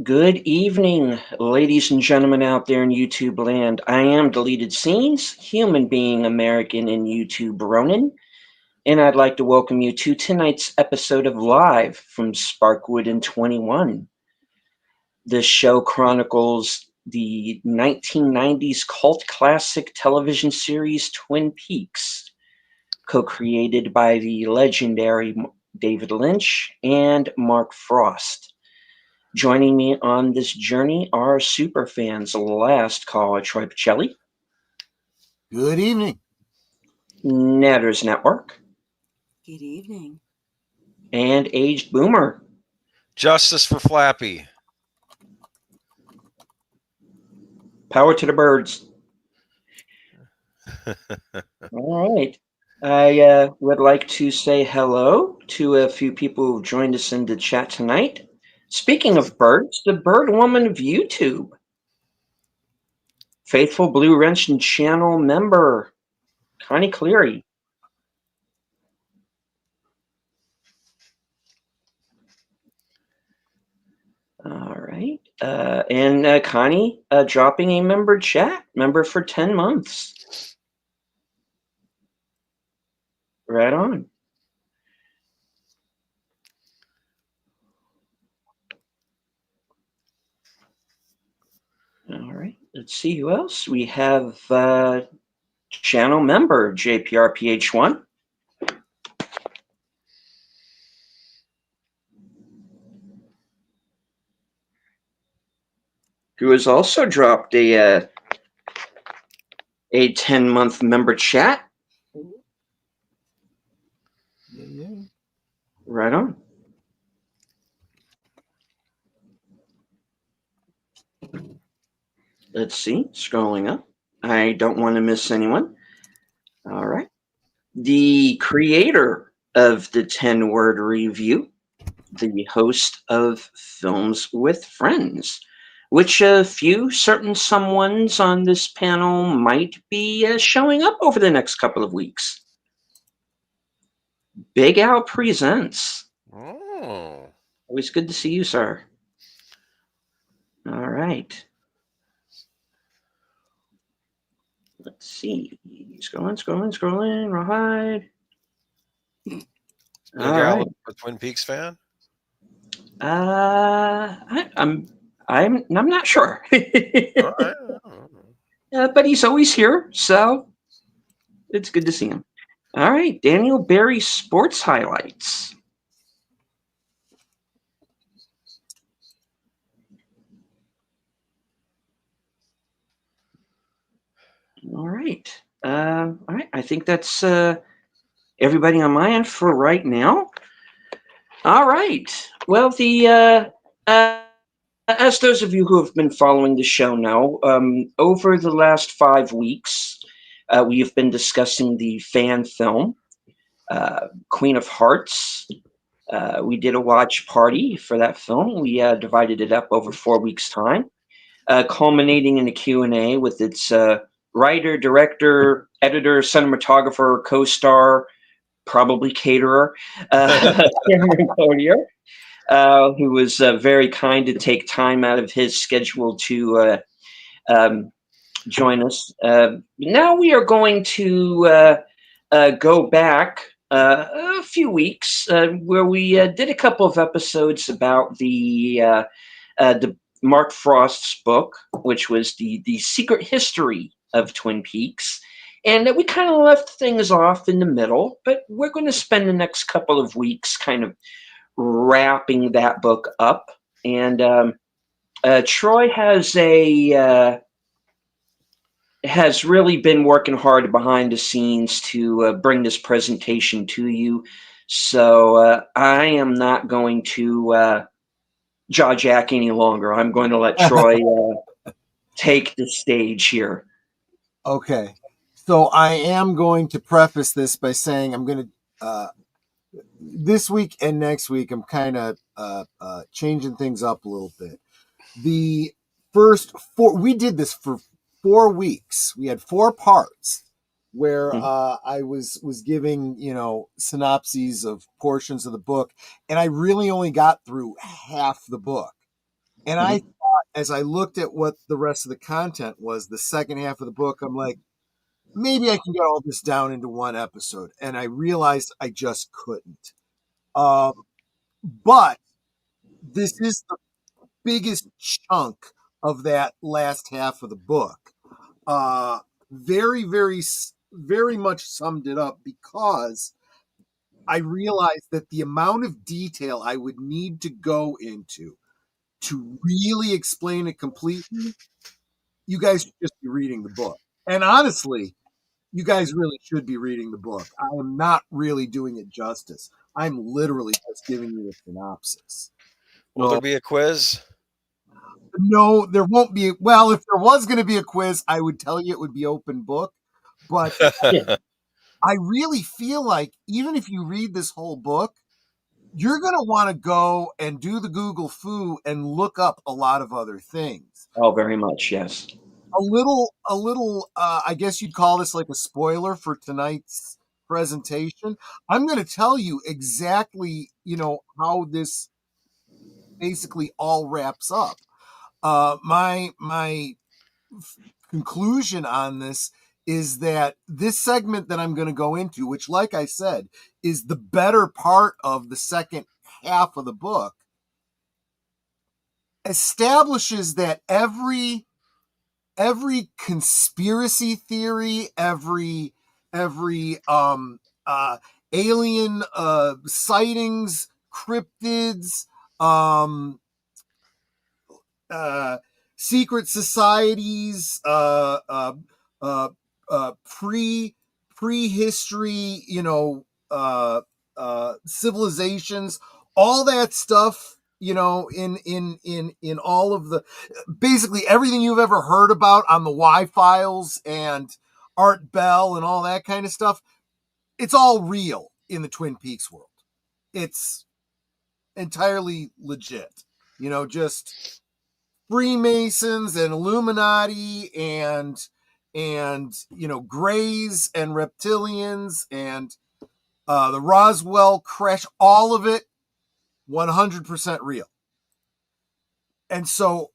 Good evening, ladies and gentlemen out there in YouTube land. I am Deleted Scenes, human being American in YouTube Ronin, and I'd like to welcome you to tonight's episode of Live from Sparkwood in 21. This show chronicles the 1990s cult classic television series Twin Peaks, co-created by the legendary David Lynch and Mark Frost. Joining me on this journey are superfans Last Call Troy Pacelli. Good evening. Natters Network. Good evening. And Aged Boomer. Justice for Flappy. Power to the birds. All right. I would like to say hello to a few people who've joined us in the chat tonight. Speaking of birds, the bird woman of YouTube. Faithful Blue Wrench and channel member, Connie Cleary. All right. And Connie dropping a member for 10 months. Right on. All right. Let's see who else. We have channel member JPRPH1. Who has also dropped a 10-month member chat. Yeah. Right on. Let's see, scrolling up. I don't want to miss anyone. All right. The creator of the 10-word review, the host of Films with Friends, which a few certain someones on this panel might be showing up over the next couple of weeks. Big Al presents. Oh. Always good to see you, sir. All right. Let's see. Scrolling. Rawhide. Big All Al, right. a Twin Peaks fan? I'm not sure. All right. But he's always here, so it's good to see him. All right, Daniel Barry Sports Highlights. All right. I think that's everybody on my end for right now. All right. Well, as those of you who have been following the show know, over the last 5 weeks, we have been discussing the fan film, Queen of Hearts. We did a watch party for that film. We divided it up over 4 weeks' time, culminating in a Q&A with its writer, director, editor, cinematographer, co-star, probably caterer, Cameron Codier, who was very kind to take time out of his schedule to join us. Now we are going to go back a few weeks where we did a couple of episodes about the Mark Frost's book, which was the Secret History of Twin Peaks. And we kind of left things off in the middle, but we're going to spend the next couple of weeks kind of wrapping that book up. And Troy has really been working hard behind the scenes to bring this presentation to you. So I am not going to jaw jack any longer. I'm going to let Troy take the stage here. Okay. So I am going to preface this by saying I'm going to, this week and next week, I'm kind of changing things up a little bit. The first we did this for 4 weeks. We had 4 parts where I was giving, synopses of portions of the book, and I really only got through half the book. And I thought, as I looked at what the rest of the content was, the second half of the book, I'm like, maybe I can get all this down into one episode. And I realized I just couldn't. But this is the biggest chunk of that last half of the book. Very, very, very much summed it up, because I realized that the amount of detail I would need to go into to really explain it completely, you guys should just be reading the book. And honestly, you guys really should be reading the book. I am not really doing it justice. I'm literally just giving you a synopsis. Will there be a quiz? No, there won't be. Well, if there was going to be a quiz, I would tell you it would be open book. But I really feel like even if you read this whole book, you're going to want to go and do the Google foo and look up a lot of other things. Oh, very much, yes. A little, I guess you'd call this like a spoiler for tonight's presentation. I'm going to tell you exactly, how this basically all wraps up. My conclusion on this is that this segment that I'm going to go into, which, like I said, is the better part of the second half of the book, establishes that every conspiracy theory, every alien sightings, cryptids, secret societies, prehistory, civilizations, all that stuff, in all of the, basically everything you've ever heard about on the Y-Files and Art Bell and all that kind of stuff, it's all real in the Twin Peaks world. It's entirely legit, just Freemasons and Illuminati and Greys and reptilians and the Roswell crash, all of it 100% real. And so,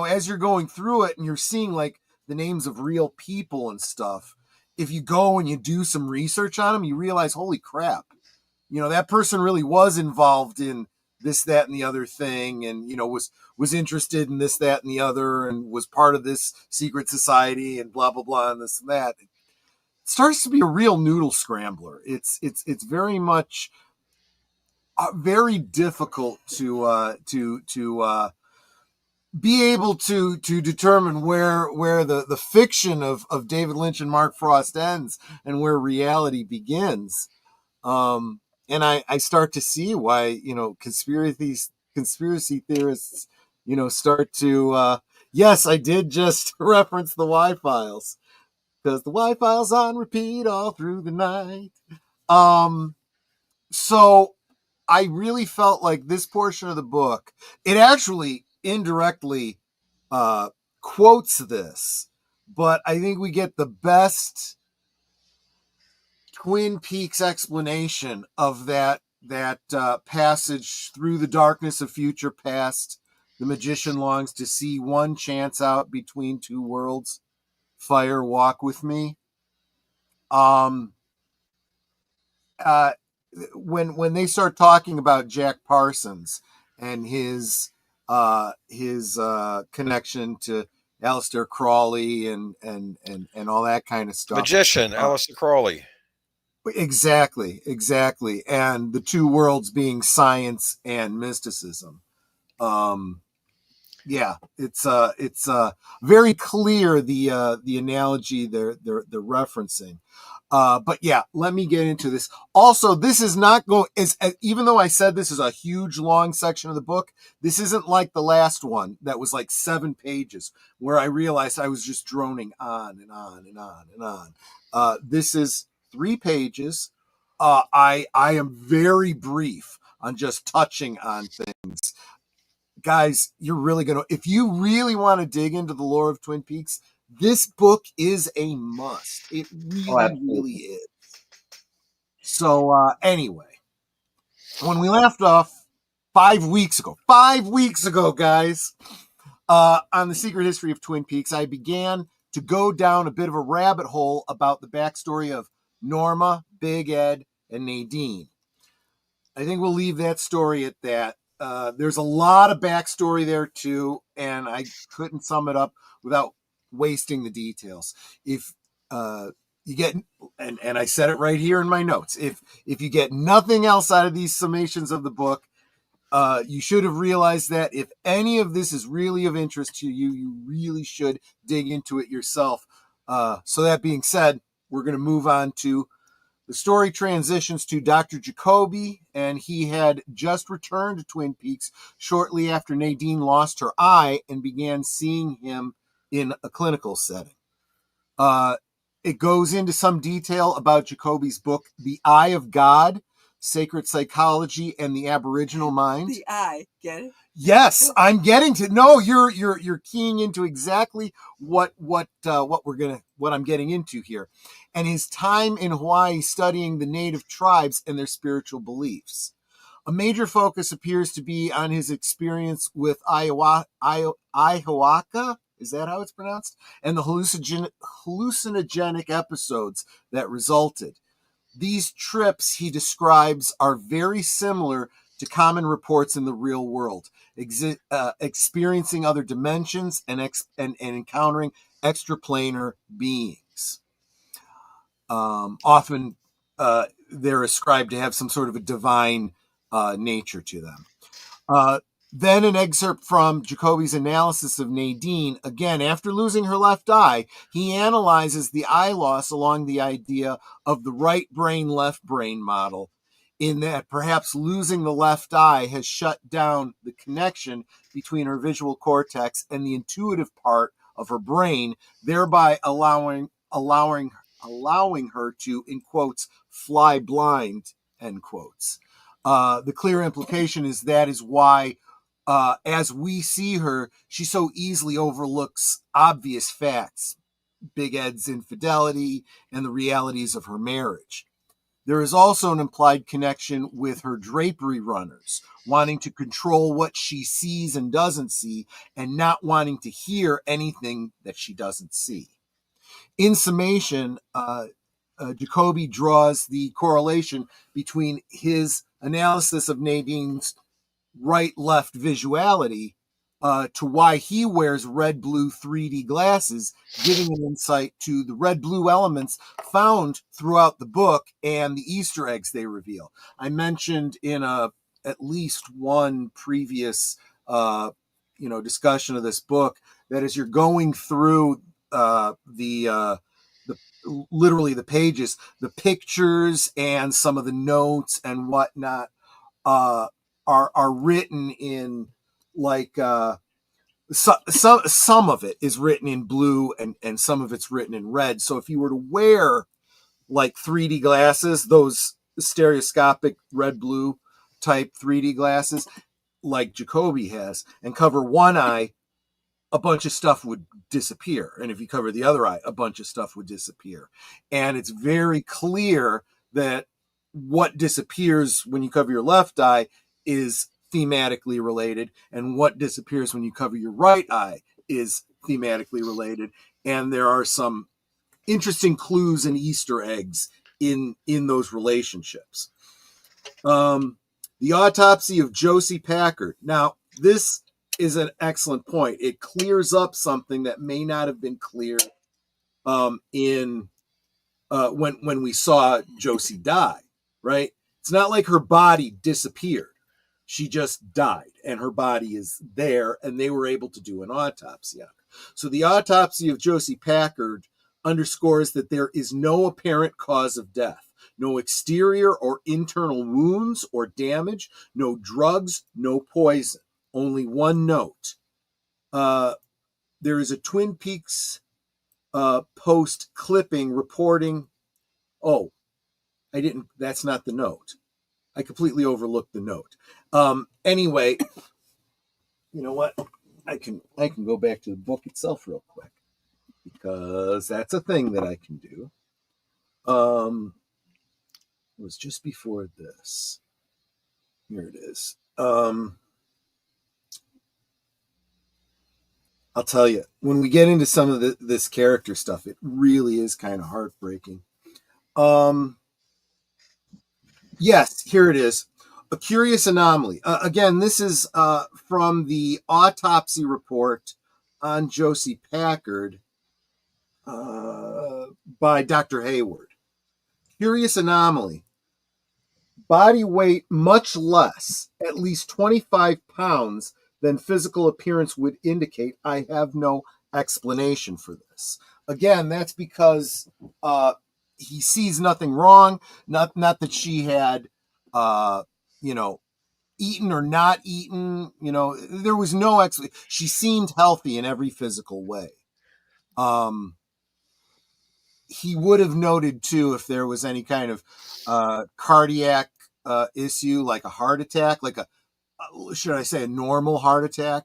as you're going through it and you're seeing like the names of real people and stuff, if you go and you do some research on them, you realize, holy crap, that person really was involved in this, that, and the other thing, and was interested in this, that, and the other, and was part of this secret society, and blah blah blah, and this and that. It starts to be a real noodle scrambler. It's very much very difficult to be able to determine where the fiction of David Lynch and Mark Frost ends and where reality begins. And I start to see why, conspiracy theorists, start to, yes, I did just reference the Y-Files, because the Y-Files on repeat all through the night. So I really felt like this portion of the book, it actually indirectly quotes this, but I think we get the best Twin Peaks explanation of that passage through the darkness of future past. The magician longs to see one chance out between two worlds. Fire, walk with me. When they start talking about Jack Parsons and his connection to Aleister Crowley and all that kind of stuff. Magician, Aleister Crowley. Exactly. And the two worlds being science and mysticism. Yeah, it's very clear the analogy they're referencing. But yeah, let me get into this. Also, this is not going as even though I said this is a huge long section of the book, this isn't like the last one that was like 7 pages where I realized I was just droning on and on and on and on. This is 3 pages. I am very brief on just touching on things. Guys, you're really going to, if you really want to dig into the lore of Twin Peaks, this book is a must. It really is. So anyway, when we left off, 5 weeks ago. 5 weeks ago, guys. On the Secret History of Twin Peaks, I began to go down a bit of a rabbit hole about the backstory of Norma, Big Ed, and Nadine. I think we'll leave that story at that. There's a lot of backstory there too, and I couldn't sum it up without wasting the details. If you get, and I said it right here in my notes, if you get nothing else out of these summations of the book, you should have realized that if any of this is really of interest to you, you really should dig into it yourself. So that being said, we're going to move on to the story transitions to Dr. Jacoby, and he had just returned to Twin Peaks shortly after Nadine lost her eye and began seeing him in a clinical setting. It goes into some detail about Jacoby's book, The Eye of God, Sacred Psychology and the Aboriginal Mind. The eye, get it? Yes, I'm getting to. No, you're keying into exactly what I'm getting into here, and his time in Hawaii studying the native tribes and their spiritual beliefs. A major focus appears to be on his experience with ayahuasca. Is that how it's pronounced? And the hallucinogenic episodes that resulted. These trips, he describes, are very similar to common reports in the real world, experiencing other dimensions and encountering extraplanar beings. Often they're ascribed to have some sort of a divine nature to them. Then an excerpt from Jacoby's analysis of Nadine. Again, after losing her left eye, he analyzes the eye loss along the idea of the right brain, left brain model, in that perhaps losing the left eye has shut down the connection between her visual cortex and the intuitive part of her brain, thereby allowing her to, in quotes, fly blind, end quotes. The clear implication is that is why as we see her, she so easily overlooks obvious facts, Big Ed's infidelity and the realities of her marriage. There is also an implied connection with her drapery runners, wanting to control what she sees and doesn't see, and not wanting to hear anything that she doesn't see. In summation, Jacoby draws the correlation between his analysis of Nadine's right-left visuality to why he wears red-blue 3D glasses, giving an insight to the red-blue elements found throughout the book and the Easter eggs they reveal. I mentioned in at least one previous discussion of this book that as you're going through literally the pages, the pictures and some of the notes and whatnot are written in like some of it is written in blue and some of it's written in red. So if you were to wear like 3D glasses, those stereoscopic red blue type 3D glasses like Jacoby has, and cover one eye, a bunch of stuff would disappear. And if you cover the other eye, a bunch of stuff would disappear. And it's very clear that what disappears when you cover your left eye is thematically related, and what disappears when you cover your right eye is thematically related. And there are some interesting clues and Easter eggs in those relationships. The autopsy of Josie Packard. Now, this is an excellent point. It clears up something that may not have been clear when we saw Josie die, right? It's not like her body disappeared. She just died, and her body is there, and they were able to do an autopsy on her. So the autopsy of Josie Packard underscores that there is no apparent cause of death. No exterior or internal wounds or damage, no drugs, no poison. Only one note. There is a Twin Peaks post clipping reporting. Oh, that's not the note. I completely overlooked the note. Anyway, you know what? I can go back to the book itself real quick, because that's a thing that I can do. It was just before this. Here it is. I'll tell you, when we get into some of this character stuff, it really is kind of heartbreaking. Yes, here it is. A curious anomaly. Again, this is from the autopsy report on Josie Packard by Dr. Hayward. Curious anomaly. Body weight much less, at least 25 pounds than physical appearance would indicate. I have no explanation for this. Again, that's because he sees nothing wrong. Not that she had, eaten or not eaten. There was no explanation. She seemed healthy in every physical way. He would have noted too if there was any kind of cardiac issue, like a heart attack, like should I say a normal heart attack.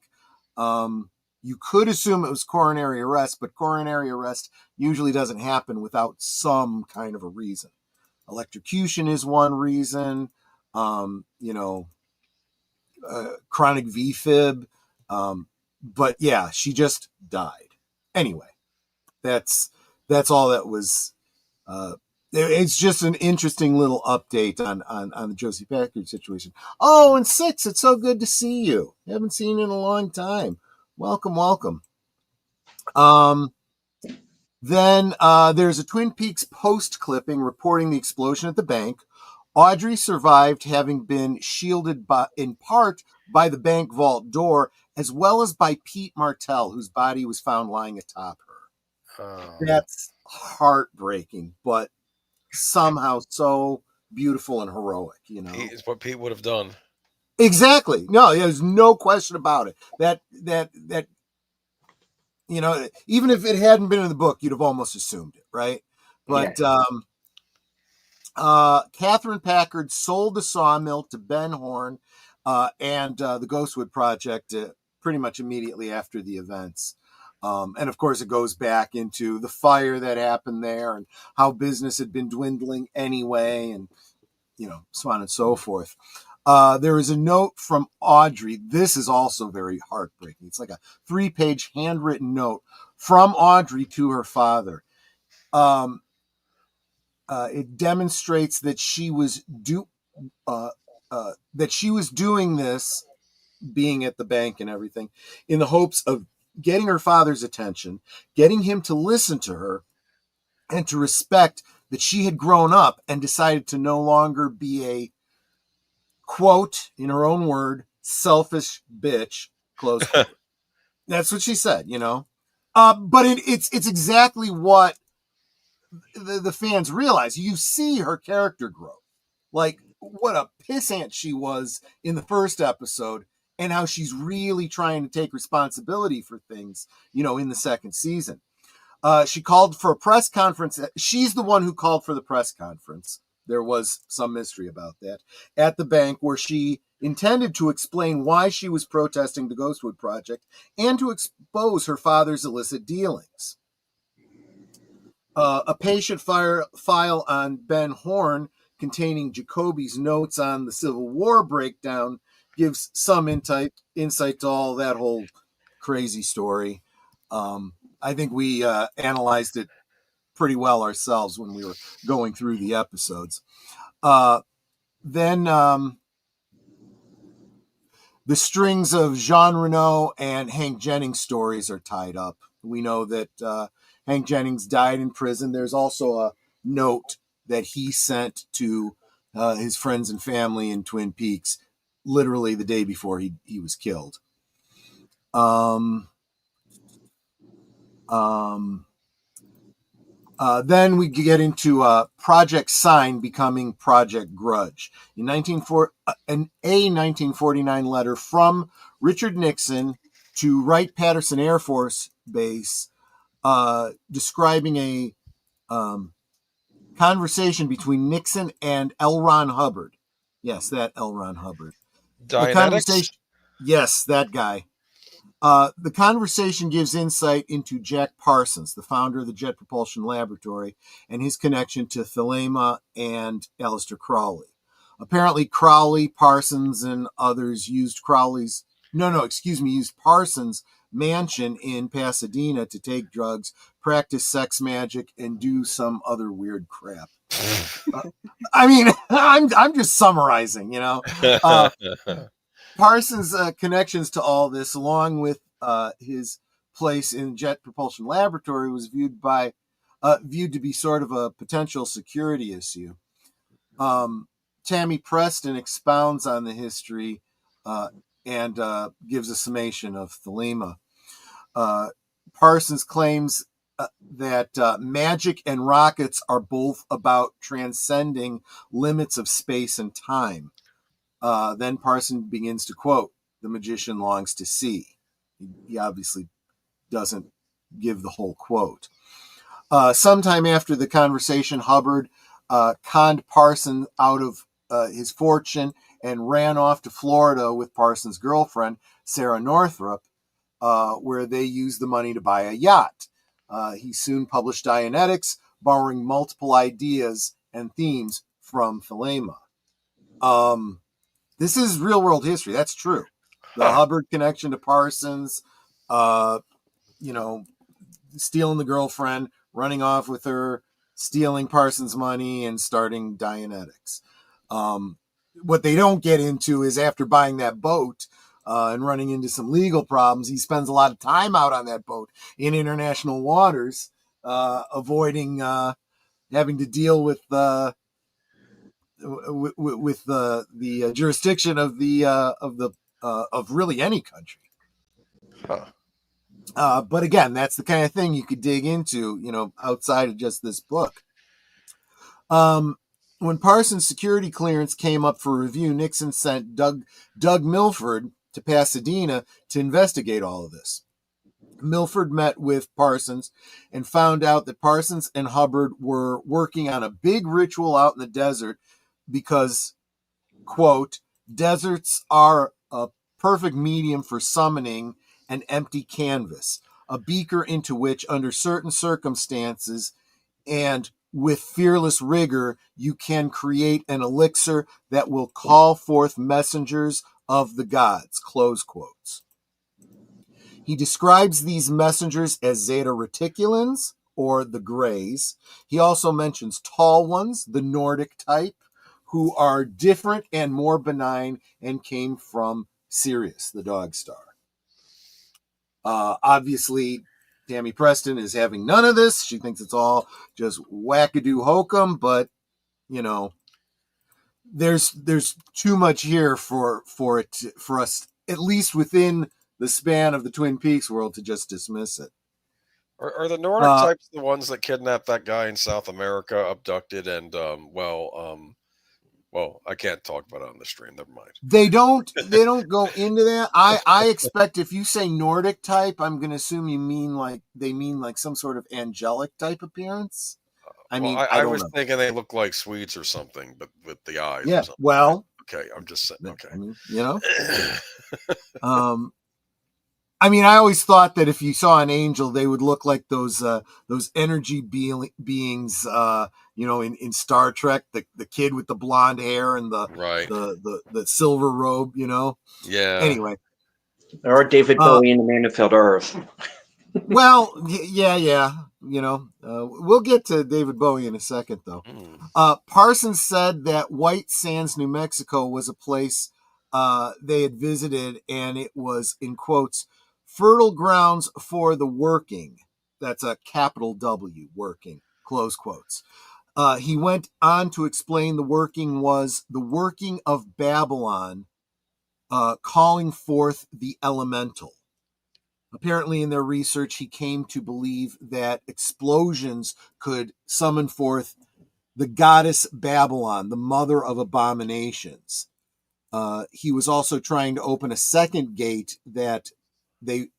You could assume it was coronary arrest, but coronary arrest usually doesn't happen without some kind of a reason. Electrocution is one reason, chronic VFib. But yeah, she just died. Anyway, that's all that was. It's just an interesting little update on the Josie Packard situation. Oh, and Six, it's so good to see you. Haven't seen you in a long time. Welcome. Then there's a Twin Peaks post clipping reporting the explosion at the bank. Audrey survived, having been shielded in part by the bank vault door, as well as by Pete Martell, whose body was found lying atop her. That's heartbreaking, but somehow so beautiful and heroic. It's what Pete would have done. Exactly. No, there's no question about it. That even if it hadn't been in the book, you'd have almost assumed it, right? But Catherine Packard sold the sawmill to Ben Horn and the Ghostwood Project pretty much immediately after the events. And of course, it goes back into the fire that happened there and how business had been dwindling anyway, and so on and so forth. There is a note from Audrey. This is also very heartbreaking. It's like a 3-page handwritten note from Audrey to her father. It demonstrates that she was doing this, being at the bank and everything, in the hopes of getting her father's attention, getting him to listen to her, and to respect that she had grown up and decided to no longer be a, quote, in her own word, selfish bitch, close quote. That's what she said, But it's exactly what the fans realize. You see her character grow. Like, what a pissant she was in the first episode, and how she's really trying to take responsibility for things, in the second season. She called for a press conference. She's the one who called for the press conference. There was some mystery about that at the bank, where she intended to explain why she was protesting the Ghostwood Project and to expose her father's illicit dealings. A patient file on Ben Horn containing Jacoby's notes on the Civil War breakdown gives some insight to all that whole crazy story. I think we analyzed it pretty well ourselves when we were going through the episodes. Then the strings of Jean Renault and Hank Jennings stories are tied up. We know that Hank Jennings died in prison. There's also a note that he sent to his friends and family in Twin Peaks, literally the day before he was killed. Then we get into Project Sign becoming Project Grudge. In 1949 letter from Richard Nixon to Wright-Patterson Air Force Base, describing a conversation between Nixon and L. Ron Hubbard. Yes, that L. Ron Hubbard. The conversation, yes, that guy. The conversation gives insight into Jack Parsons, the founder of the Jet Propulsion Laboratory, and his connection to Thelema and Aleister Crowley. Apparently, Crowley, Parsons, and others used used Parsons' mansion in Pasadena to take drugs, practice sex magic, and do some other weird crap. I mean, I'm just summarizing, Parsons' connections to all this, along with his place in Jet Propulsion Laboratory, was viewed to be sort of a potential security issue. Tammy Preston expounds on the history and gives a summation of Thelema. Parsons claims that magic and rockets are both about transcending limits of space and time. Then Parsons begins to quote, "The magician longs to see." He obviously doesn't give the whole quote. Sometime after the conversation, Hubbard conned Parsons out of his fortune and ran off to Florida with Parsons' girlfriend, Sarah Northrup, where they used the money to buy a yacht. He soon published Dianetics, borrowing multiple ideas and themes from Thelema. This is real world history. That's true. The Hubbard connection to Parsons, stealing the girlfriend, running off with her, stealing Parsons' money, and starting Dianetics. What they don't get into is after buying that boat and running into some legal problems, he spends a lot of time out on that boat in international waters, avoiding having to deal with the jurisdiction of really any country. But again, that's the kind of thing you could dig into, outside of just this book. When Parsons' security clearance came up for review, Nixon sent Doug Milford to Pasadena to investigate all of this. Milford met with Parsons and found out that Parsons and Hubbard were working on a big ritual out in the desert because, quote, "deserts are a perfect medium for summoning an empty canvas, a beaker into which, under certain circumstances and with fearless rigor, you can create an elixir that will call forth messengers of the gods," close quotes. He describes these messengers as Zeta Reticulans, or the Greys. He also mentions tall ones, the Nordic type, who are different and more benign and came from Sirius, the dog star. Obviously, Tammy Preston is having none of this. She thinks it's all just wackadoo hokum, but there's too much here for us, at least within the span of the Twin Peaks world, to just dismiss it. Are the Nordic types the ones that kidnapped that guy in South America, abducted, and well, I can't talk about it on the stream. Never mind. They don't go into that. I expect if you say Nordic type, I'm going to assume they mean like some sort of angelic type appearance. I was thinking they look like Swedes or something, but with the eyes. Yeah. Or something. Well. Okay, I'm just saying. Okay. I always thought that if you saw an angel, they would look like those energy beings, in Star Trek, the kid with the blonde hair and the silver robe, Yeah. Anyway. Or David Bowie in the Man Who Fell to Earth. Well, yeah. We'll get to David Bowie in a second, though. Parsons said that White Sands, New Mexico, was a place they had visited, and it was, in quotes, "fertile grounds for the working." That's a capital W, working, close quotes. He went on to explain the working was the working of Babylon, calling forth the elemental. Apparently, in their research, he came to believe that explosions could summon forth the goddess Babylon, the mother of abominations. He was also trying to open a second gate that they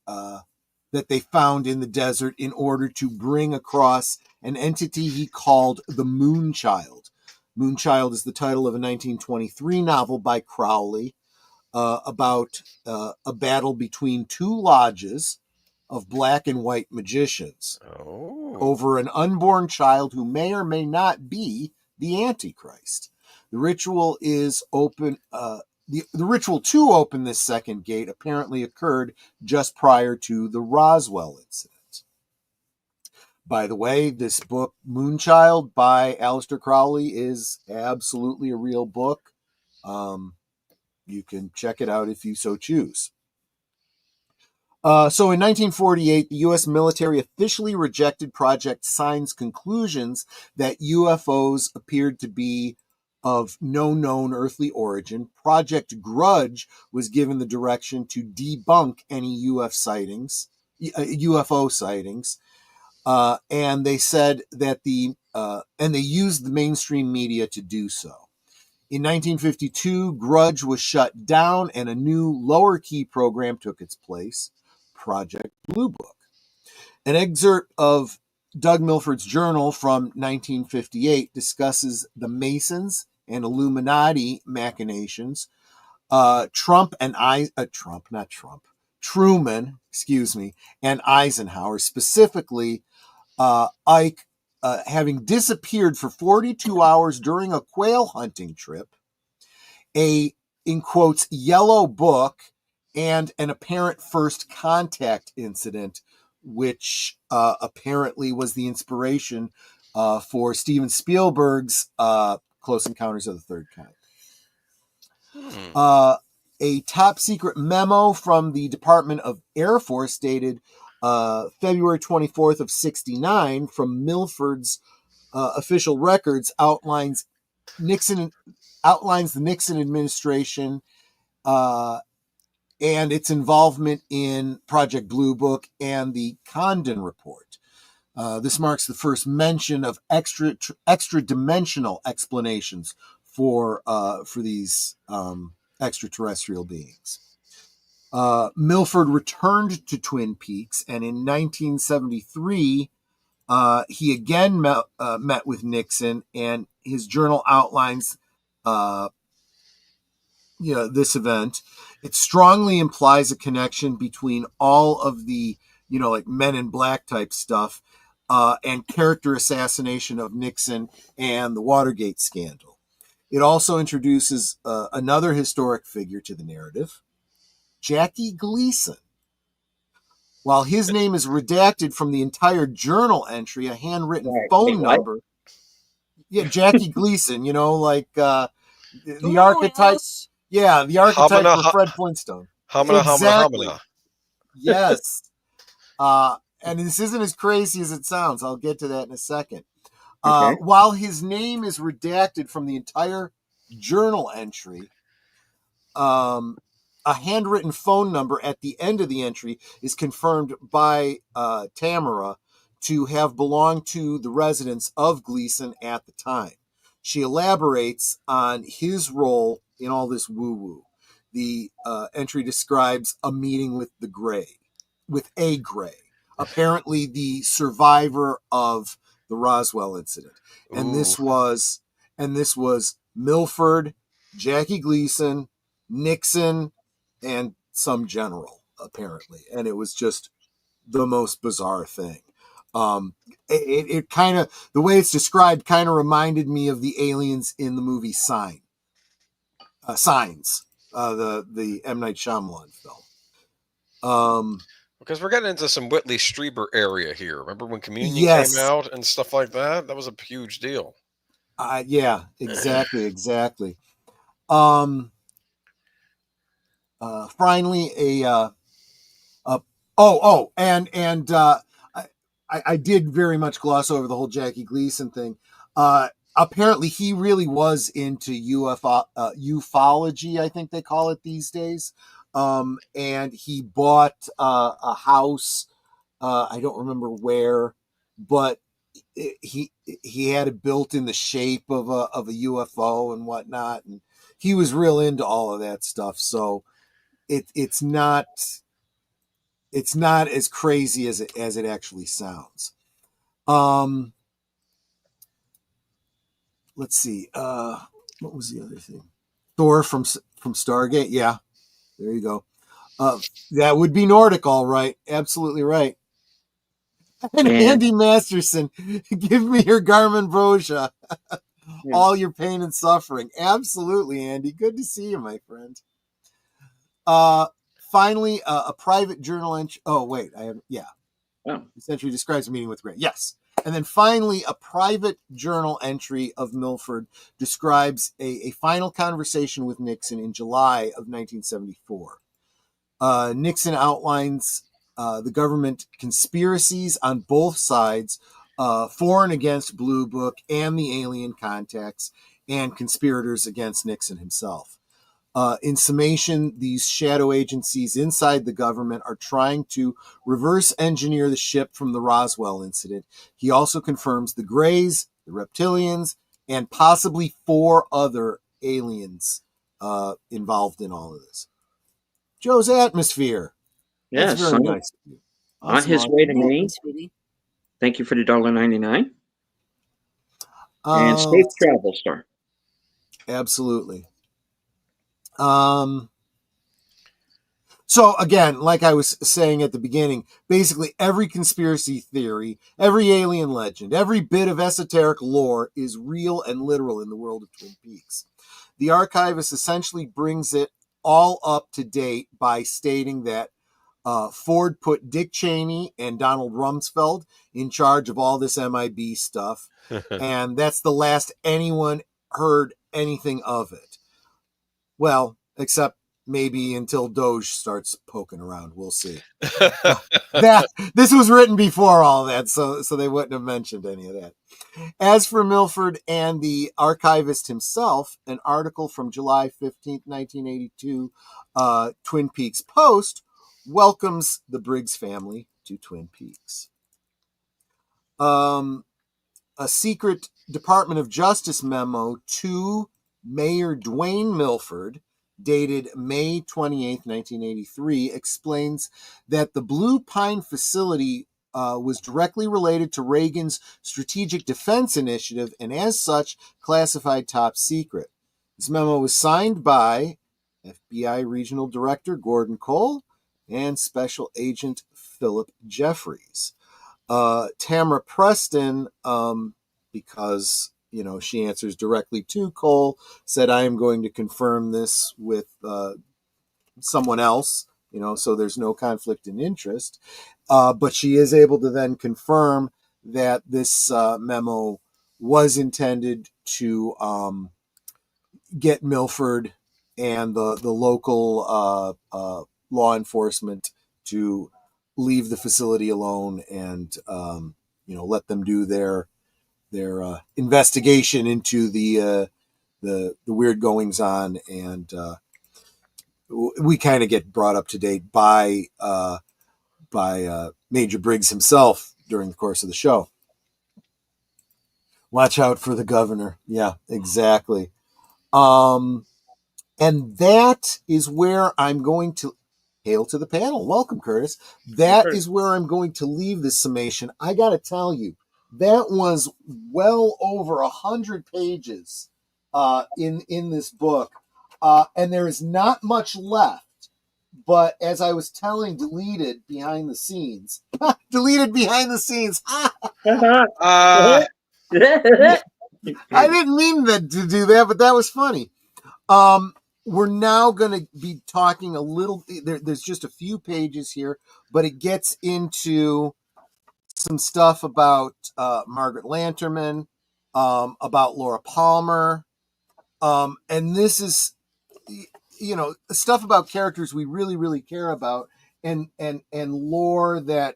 found in the desert in order to bring across an entity he called the Moonchild. Moonchild is the title of a 1923 novel by Crowley about a battle between two lodges of black and white magicians over an unborn child who may or may not be the Antichrist. The ritual is open. The ritual to open this second gate apparently occurred just prior to the Roswell incident. By the way, this book, Moonchild by Aleister Crowley, is absolutely a real book. You can check it out if you so choose. So in 1948, the U.S. military officially rejected Project Sign's conclusions that UFOs appeared to be of no known earthly origin. Project Grudge was given the direction to debunk any UFO sightings. And they said that and they used the mainstream media to do so. In 1952, Grudge was shut down and a new lower key program took its place, Project Blue Book. An excerpt of Doug Milford's journal from 1958 discusses the Masons and Illuminati machinations, Truman, and Eisenhower, specifically Ike having disappeared for 42 hours during a quail hunting trip, a, in quotes, yellow book, and an apparent first contact incident, which apparently was the inspiration for Steven Spielberg's Close Encounters of the Third Kind. A top secret memo from the Department of Air Force dated February 24th of 69 from Milford's official records outlines the Nixon administration and its involvement in Project Blue Book and the Condon Report. This marks the first mention of extra-dimensional explanations for these extraterrestrial beings. Milford returned to Twin Peaks, and in 1973, he again met with Nixon, and his journal outlines this event. It strongly implies a connection between all of the, like Men in Black type stuff and character assassination of Nixon and the Watergate scandal. It also introduces another historic figure to the narrative, Jackie Gleason. While his name is redacted from the entire journal entry, a handwritten phone number. Yeah, Jackie Gleason, the archetype. Yes. Yeah, the archetype for Fred Flintstone. Exactly. Yes. And this isn't as crazy as it sounds. I'll get to that in a second. While his name is redacted from the entire journal entry, a handwritten phone number at the end of the entry is confirmed by Tamara to have belonged to the residence of Gleason at the time. She elaborates on his role in all this woo-woo. The entry describes a meeting with a Gray, apparently the survivor of the Roswell incident. And this was Milford, Jackie Gleason, Nixon, and some general, apparently. And it was just the most bizarre thing. It kind of, the way it's described kind of reminded me of the aliens in the movie Signs, the M. Night Shyamalan film. Because we're getting into some Whitley Strieber area here. Remember when Communion came out and stuff like that? That was a huge deal. Yeah, exactly. Finally, I did very much gloss over the whole Jackie Gleason thing. Apparently, he really was into ufology, I think they call it these days. And he bought a house. I don't remember where, but he had it built in the shape of a UFO and whatnot, and he was real into all of that stuff. So it's not as crazy as it actually sounds. Let's see. What was the other thing? Thor from Stargate. Yeah, there you go. That would be Nordic, all right. Absolutely right. And Andy Masterson, give me your Garmin Broja. Yeah. all your pain and suffering. Absolutely, Andy. Good to see you, my friend. Finally, a private journal entry. Oh, wait. Oh. This entry describes a meeting with Grant. Yes. And then finally, a private journal entry of Milford describes a final conversation with Nixon in July of 1974. Nixon outlines the government conspiracies on both sides, for and against Blue Book and the alien contacts, and conspirators against Nixon himself. In summation, these shadow agencies inside the government are trying to reverse engineer the ship from the Roswell incident. He also confirms the Greys, the Reptilians, and possibly 4 other aliens involved in all of this. Joe's Atmosphere. That's Yes. very nice of you. On his way to Thank me. you, sweetie. Thank you for the $1.99. And safe travel, sir. Absolutely. So again, like I was saying at the beginning, basically every conspiracy theory, every alien legend, every bit of esoteric lore is real and literal in the world of Twin Peaks. The archivist essentially brings it all up to date by stating that Ford put Dick Cheney and Donald Rumsfeld in charge of all this MIB stuff, and that's the last anyone heard anything of it. Well, except maybe until Doge starts poking around. We'll see. This was written before all that, so they wouldn't have mentioned any of that. As for Milford and the archivist himself, an article from July 15th, 1982, Twin Peaks Post, welcomes the Briggs family to Twin Peaks. A secret Department of Justice memo to Mayor Dwayne Milford, dated May 28th, 1983, explains that the Blue Pine facility was directly related to Reagan's Strategic Defense Initiative and as such classified top secret. This memo was signed by FBI Regional Director Gordon Cole and Special Agent Philip Jeffries. Tamara Preston, because she answers directly to Cole, said, I am going to confirm this with someone else, so there's no conflict in interest. But she is able to then confirm that this memo was intended to get Milford and the local law enforcement to leave the facility alone and let them do their investigation into the weird goings on, and we kind of get brought up to date by Major Briggs himself during the course of the show. Watch out for the governor. Yeah, exactly. And that is where I'm going to hail to the panel. Welcome, Curtis. That is where I'm going to leave this summation. I got to tell you, that was well over 100 pages in this book, and there is not much left. But as I was telling, deleted behind the scenes. I didn't mean to do that, but that was funny. We're now going to be talking a little. There's just a few pages here, but it gets into some stuff about Margaret Lanterman, about Laura Palmer, and this is, stuff about characters we really, really care about, and lore that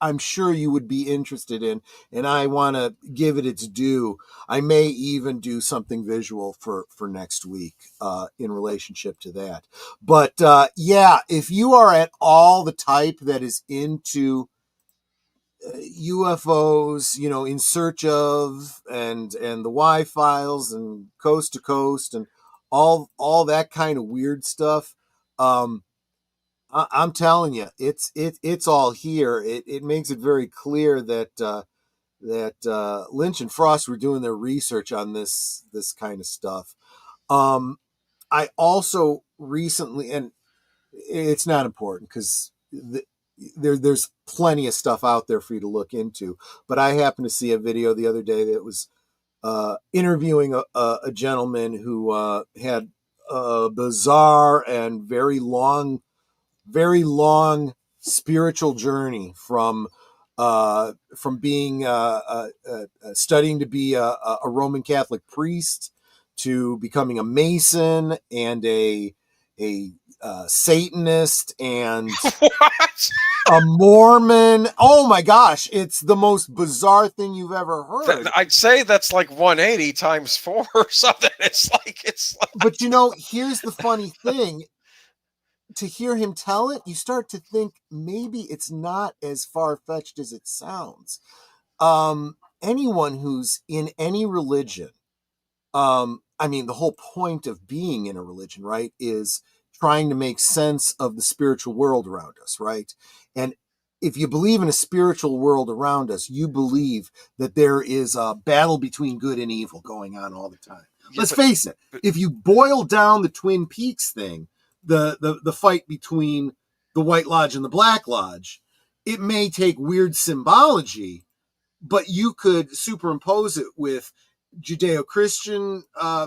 I'm sure you would be interested in, and I want to give it its due. I may even do something visual for next week in relationship to that. But if you are at all the type that is into UFOs, in search of, and the Y files and coast to coast and all that kind of weird stuff, I'm telling you, it's all here. It makes it very clear that Lynch and Frost were doing their research on this kind of stuff. I also recently, and it's not important because there's plenty of stuff out there for you to look into, but I happened to see a video the other day that was interviewing a gentleman who had a bizarre and very long spiritual journey from being studying to be a Roman Catholic priest to becoming a Mason and a Satanist and What? a Mormon. Oh my gosh, it's the most bizarre thing you've ever heard. I'd say that's like 180 times 4 or something. It's like But you know, here's the funny thing. To hear him tell it, you start to think maybe it's not as far-fetched as it sounds. Anyone who's in any religion, I mean, the whole point of being in a religion, right, is trying to make sense of the spiritual world around us, right? And if you believe in a spiritual world around us, you believe that there is a battle between good and evil going on all the time. Let's face it, if you boil down the Twin Peaks thing, the fight between the White Lodge and the Black Lodge, it may take weird symbology, but you could superimpose it with Judeo-Christian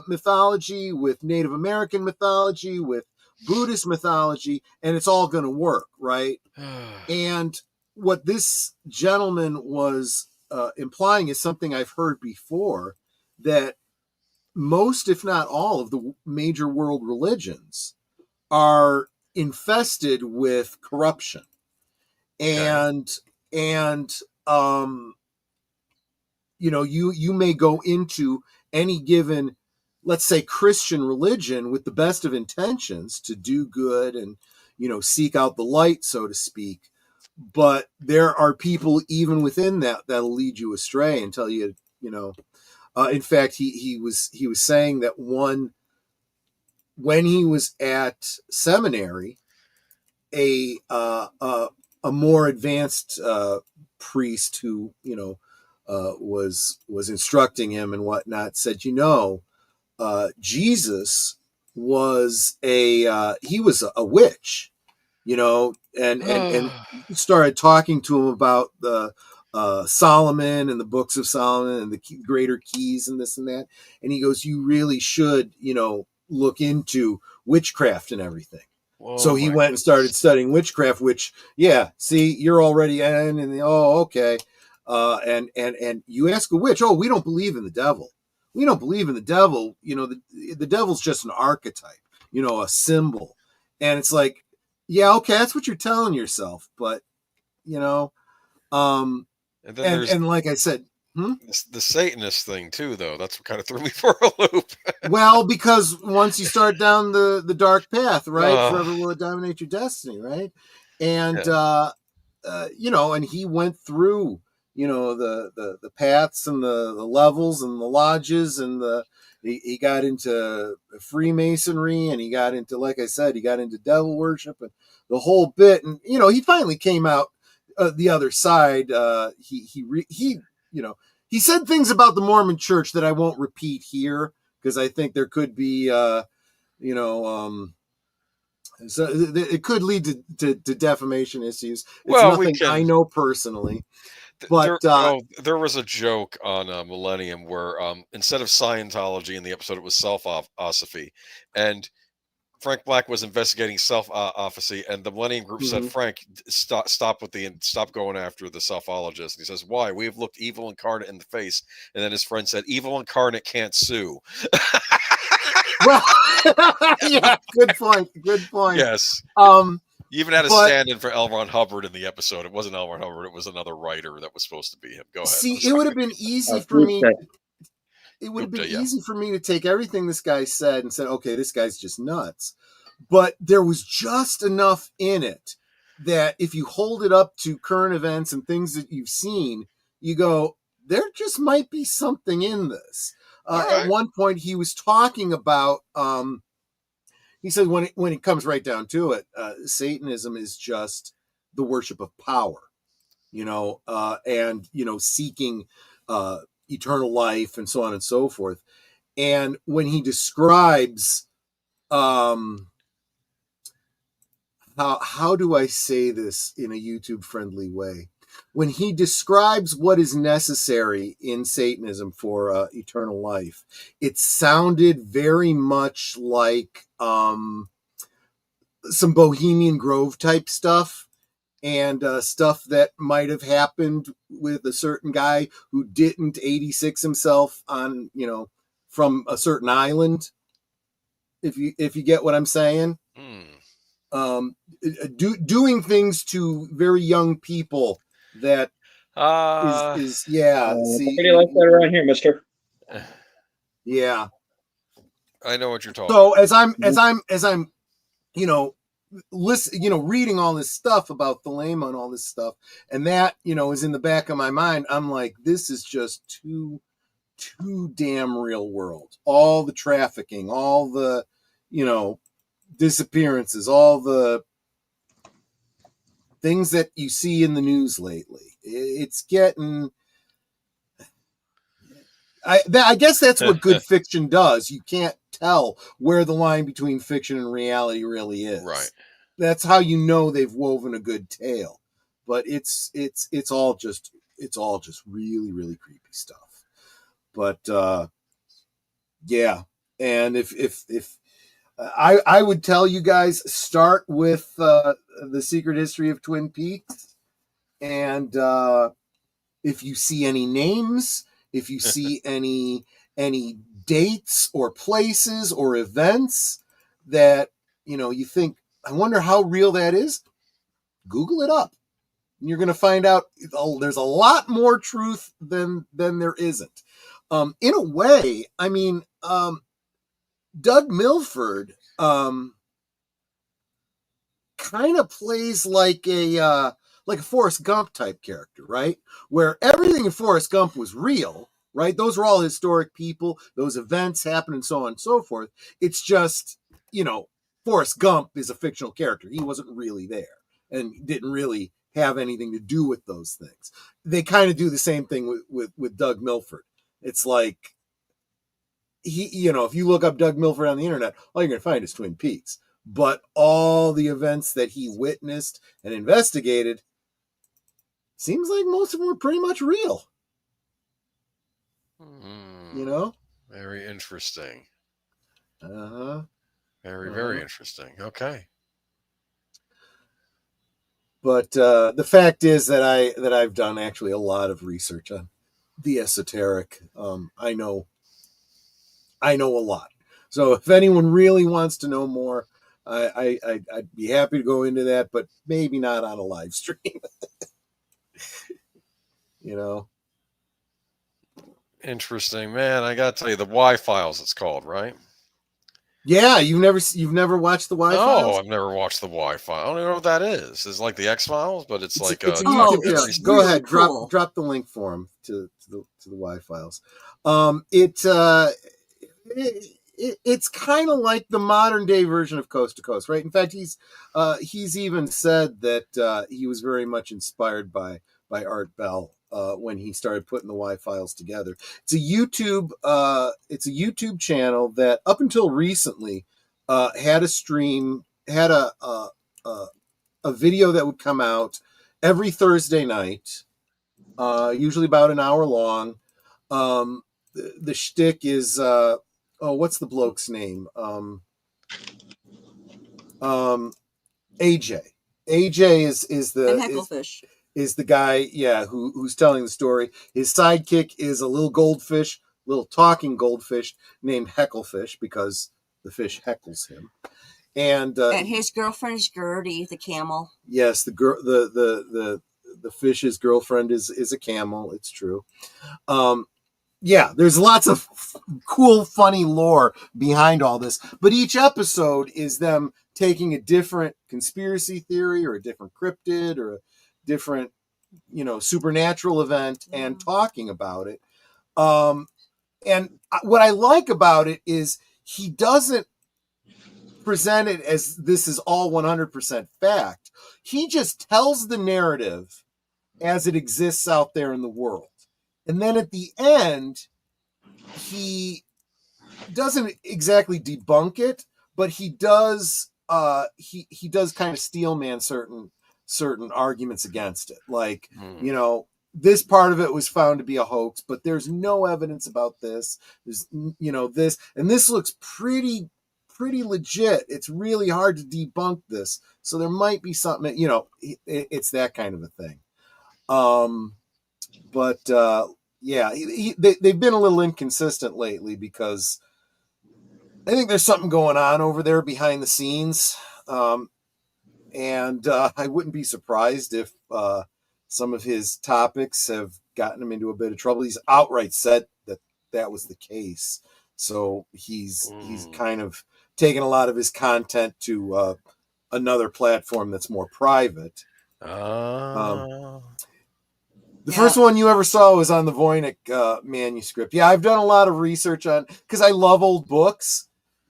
mythology, with Native American mythology, with Buddhist mythology, and it's all going to work, right? And what this gentleman was implying is something I've heard before, that most, if not all, of the major world religions are infested with corruption. And you know, you may go into any given, let's say, Christian religion with the best of intentions to do good and, you know, seek out the light, so to speak. But there are people even within that'll lead you astray and tell you, you know, in fact, he was saying that when he was at seminary, a more advanced priest who, you know, was instructing him and whatnot said, you know, Jesus was he was a witch, you know, and started talking to him about the Solomon and the books of Solomon and the greater keys and this and that. And he goes, you really should, you know, look into witchcraft and everything. Whoa, so he went and started studying witchcraft, which, yeah, see, you're already in, and oh, okay. And you ask a witch, oh, we don't believe in the devil. We don't believe in the devil. You know, the devil's just an archetype, you know, a symbol. And it's like, yeah, okay, that's what you're telling yourself. But, you know, and like I said, the Satanist thing too, though. That's what kind of through me for a loop. Well, because once you start down the dark path, right, forever will it dominate your destiny, right? And you know, and he went through, you know, the paths and the levels and the lodges, and he got into Freemasonry, and he got into, like I said, he got into devil worship and the whole bit, and you know, he finally came out the other side. He you know, he said things about the Mormon Church that I won't repeat here, because I think there could be, you know, so it could lead to defamation issues. It's nothing I know personally. But there was a joke on Millennium where instead of Scientology in the episode, it was self-osophy, and Frank Black was investigating self-ophacy, and the Millennium Group said, Frank, stop going after the selfologist. And he says, why? We have looked evil incarnate in the face. And then his friend said, evil incarnate can't sue. Well, yeah, good point. Yes. You even had a stand-in for L. Ron Hubbard in the episode. It wasn't L. Ron Hubbard. It was another writer that was supposed to be him. Go ahead. See, it would have been easy for me. It would have been easy for me to take everything this guy said and say, okay, this guy's just nuts. But there was just enough in it that if you hold it up to current events and things that you've seen, you go, there just might be something in this. At one point, he was talking about, he said, when it comes right down to it, Satanism is just the worship of power, you know, and, you know, seeking eternal life and so on and so forth. And when he describes, how do I say this in a YouTube friendly way? when he describes what is necessary in Satanism for eternal life, it sounded very much like some Bohemian Grove type stuff, and stuff that might have happened with a certain guy who didn't 86 himself on, from a certain island. If you get what I'm saying. Doing things to very young people that is see, pretty like that around here, mister. Yeah. I know what you're talking So about. as I'm listen, reading all this stuff about Thelema and all this stuff, and that, is in the back of my mind, I'm like, this is just too damn real world. All the trafficking, all the, disappearances, all the things that you see in the news lately. It's getting... I guess that's what good fiction does. You can't tell where the line between fiction and reality really is. Right. That's how you know they've woven a good tale. But it's all just really, really creepy stuff. But yeah, and if I would tell you guys, start with The Secret History of Twin Peaks, and if you see any names, if you see any dates or places or events that you think, I wonder how real that is, Google it up. And you're going to find out there's a lot more truth than there isn't. In a way, I mean, Doug Milford kind of plays like a Forrest Gump type character, right? Where everything in Forrest Gump was real, right? Those were all historic people. Those events happened and so on and so forth. It's just, Forrest Gump is a fictional character. He wasn't really there and didn't really have anything to do with those things. They kind of do the same thing with Doug Milford. It's like, if you look up Doug Milford on the internet, all you're going to find is Twin Peaks. But all the events that he witnessed and investigated, seems like most of them were pretty much real. Very interesting. Uh-huh. Very interesting. Okay. But the fact is that I've done actually a lot of research on the esoteric. I know a lot. So if anyone really wants to know more, I'd be happy to go into that, but maybe not on a live stream. Interesting, man. I gotta tell you, the Y Files, it's called, right? Yeah, you've never watched the Y Files? No, I've never watched the Y File. I don't even know what that is. It's like the X Files, but it's like it's a YouTube channel. it's Go really ahead, cool. drop the link for him to the Y Files. It's kind of like the modern day version of Coast to Coast, right? In fact, he's even said that he was very much inspired by Art Bell when he started putting the Y Files together. It's a YouTube channel that up until recently had a stream, had a video that would come out every Thursday night, usually about an hour long. The shtick is what's the bloke's name? AJ. AJ is the And Hecklefish. Is the guy, who's telling the story. His sidekick is a little talking goldfish named Hecklefish, because the fish heckles him. And his girlfriend is Gertie, the camel. Yes, the fish's girlfriend is a camel. It's true. There's lots of cool, funny lore behind all this. But each episode is them taking a different conspiracy theory or a different cryptid or a different, supernatural event and talking about it. And what I like about it is he doesn't present it as this is all 100% fact. He just tells the narrative as it exists out there in the world. And then at the end, he doesn't exactly debunk it, but he does he does kind of steelman certain certain arguments against it. Like, you know, this part of it was found to be a hoax, but there's no evidence about this. There's, you know, this, and this looks pretty legit. It's really hard to debunk this. So there might be something, you know, it's that kind of a thing. Yeah, they've been a little inconsistent lately because I think there's something going on over there behind the scenes. And I wouldn't be surprised if some of his topics have gotten him into a bit of trouble. He's outright said that was the case. So he's kind of taken a lot of his content to another platform that's more private. The first one you ever saw was on the Voynich manuscript. Yeah, I've done a lot of research on, because I love old books,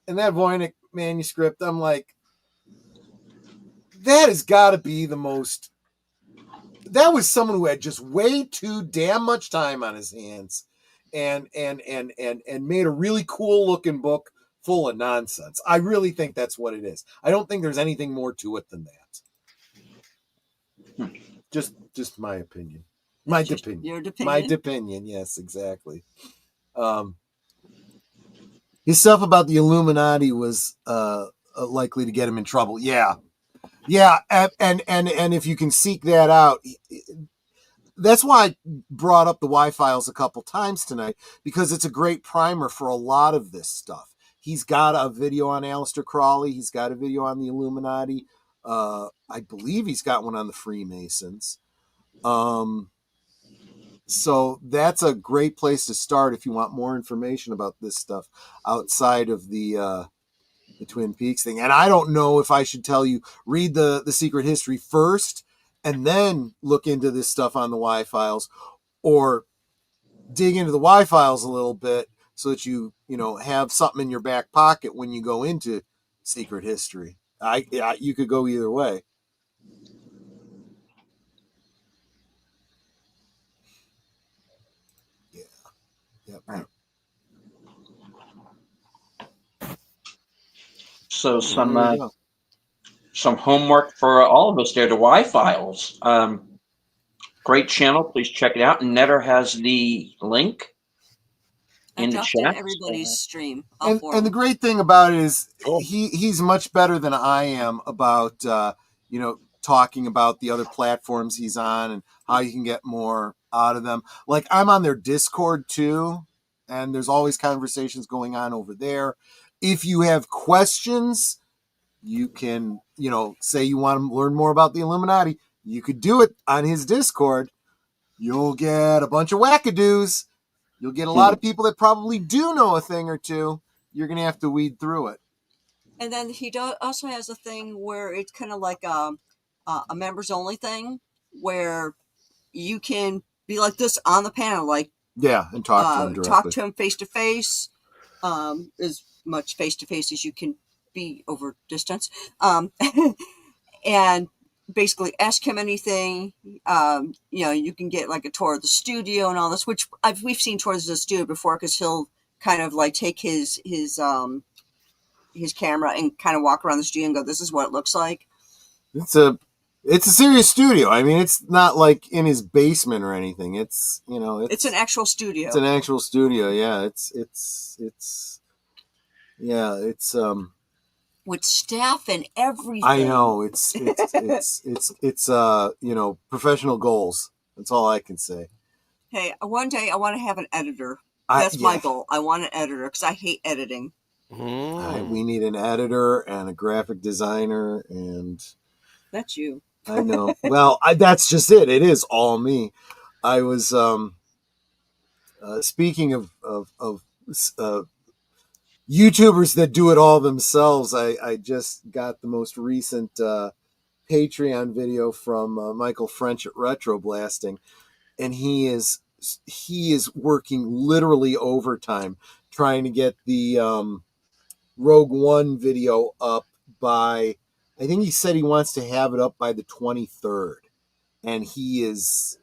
and that Voynich manuscript, I'm like, that has got to be the most. That was someone who had just way too damn much time on his hands, and made a really cool looking book full of nonsense. I really think that's what it is. I don't think there's anything more to it than that. Just my opinion. My opinion. Your opinion. My opinion. Yes, exactly. His stuff about the Illuminati was likely to get him in trouble. Yeah, and if you can seek that out, that's why I brought up the Y-Files a couple times tonight, because it's a great primer for a lot of this stuff. He's got a video on Aleister Crowley. He's got a video on the Illuminati. I believe he's got one on the Freemasons. So that's a great place to start if you want more information about this stuff outside of the Twin Peaks thing. And I don't know if I should tell you, read the Secret History first and then look into this stuff on the Y-Files, or dig into the Y-Files a little bit so that you have something in your back pocket when you go into Secret History. You could go either way. Yep. So some homework for all of us there. The Y-Files, great channel. Please check it out. Netter has the link in the chat. Everybody's stream. And the great thing about it is he's much better than I am about talking about the other platforms he's on and how you can get more out of them. Like, I'm on their Discord too, and there's always conversations going on over there. If you have questions, you can, say you want to learn more about the Illuminati. You could do it on his Discord. You'll get a bunch of wackadoos. You'll get a lot of people that probably do know a thing or two. You're going to have to weed through it. And then he also has a thing where it's kind of like a members only thing, where you can be like this on the panel, like and talk to him directly. Talk to him face to face, as much face to face as you can be over distance, and basically ask him anything. You can get like a tour of the studio and all this, which we've seen tours of the studio before, because he'll kind of like take his camera and kind of walk around the studio and go, "This is what it looks like." It's a serious studio. I mean, it's not like in his basement or anything. It's an actual studio. It's an actual studio. Yeah, it's with staff and everything. I know it's professional goals. That's all I can say. Hey, one day I want to have an editor. That's my goal. I want an editor because I hate editing. We need an editor and a graphic designer, and that's you. I know. Well, that's just it. It is all me. I was speaking of YouTubers that do it all themselves. I just got the most recent Patreon video from Michael French at Retro Blasting, and he is working literally overtime trying to get the Rogue One video up by, I think he said he wants to have it up by the 23rd, and he is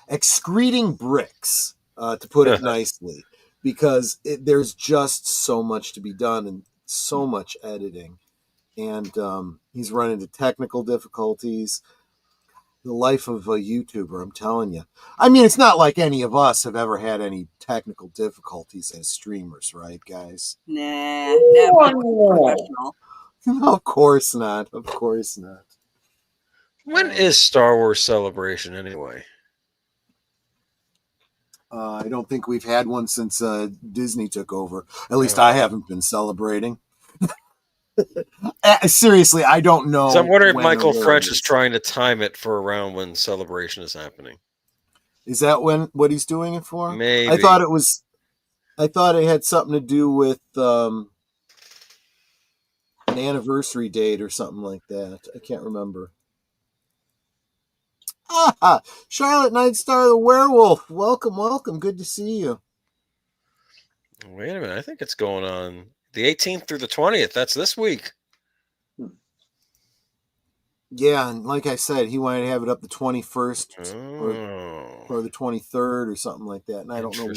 excreting bricks, to put it nicely, because there's just so much to be done and so much editing. and he's run into technical difficulties. The life of a YouTuber, I'm telling you. I mean, it's not like any of us have ever had any technical difficulties as streamers, right, guys? Nah, never. Professional. Of course not. Of course not. When is Star Wars Celebration anyway? I don't think we've had one since Disney took over. At least I haven't been celebrating. Seriously, I don't know. So I'm wondering if Michael French is trying to time it for around when Celebration is happening. Is that what he's doing it for? Maybe. I thought it had something to do with an anniversary date or something like that. I can't remember. Charlotte Nightstar the Werewolf. Welcome. Good to see you. Wait a minute. I think it's going on the 18th through the 20th. That's this week. Yeah, and like I said, he wanted to have it up the 21st or the 23rd or something like that. And I don't know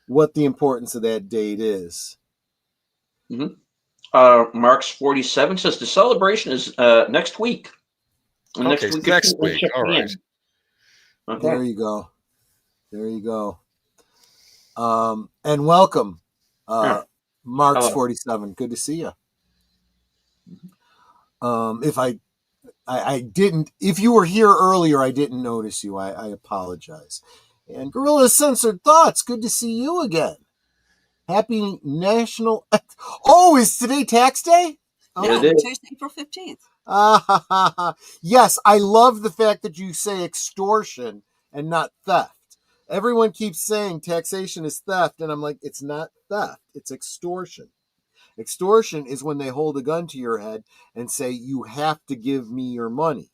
what the importance of that date is. Mm-hmm. Mark's 47 says the celebration is next week. Next week. All right. Okay. There you go. And welcome, Mark's 47. Good to see you. If I didn't, if you were here earlier, I didn't notice you. I apologize. And Gorilla Censored Thoughts. Good to see you again. Happy National. Oh, is today tax day? Yeah, today's April 15th. Yes, I love the fact that you say extortion and not theft. Everyone keeps saying taxation is theft, and I'm like, it's not theft, it's extortion. Extortion is when they hold a gun to your head and say, you have to give me your money.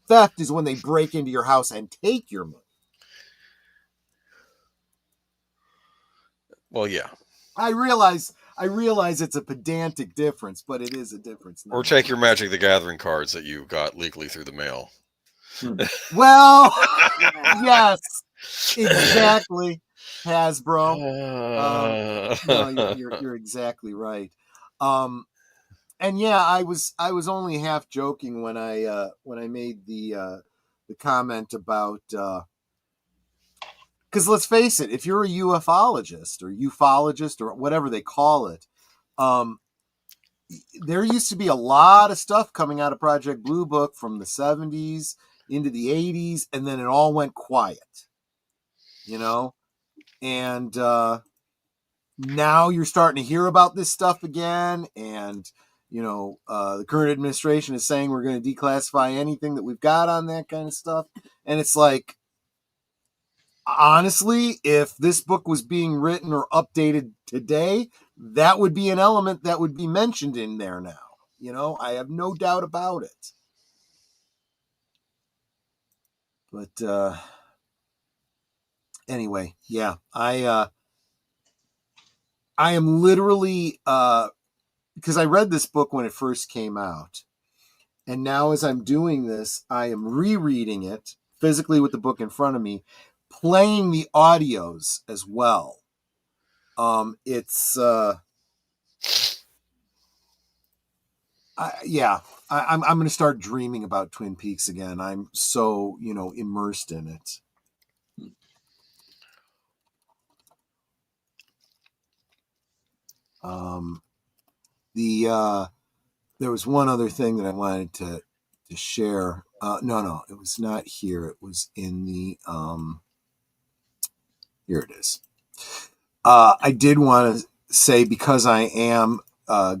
Theft is when they break into your house and take your money. Well, yeah. I realize it's a pedantic difference, but it is a difference. Or take your Magic the Gathering cards that you got legally through the mail. Well, yes, exactly, Hasbro. No, you're exactly right. And yeah, I was only half joking when I made the comment about. Because let's face it, if you're a ufologist or whatever they call it, there used to be a lot of stuff coming out of Project Blue Book from the 70s into the 80s, and then it all went quiet, and now you're starting to hear about this stuff again, and the current administration is saying we're going to declassify anything that we've got on that kind of stuff, and it's like, honestly, if this book was being written or updated today, that would be an element that would be mentioned in there now. I have no doubt about it. But anyway, yeah, I am literally because I read this book when it first came out, and now as I'm doing this, I am rereading it physically with the book in front of me, playing the audios as well. It's I'm going to start dreaming about Twin Peaks again. I'm so immersed in it. There was one other thing that I wanted to share. No, it was not here. It was in the here it is. I did want to say, because I am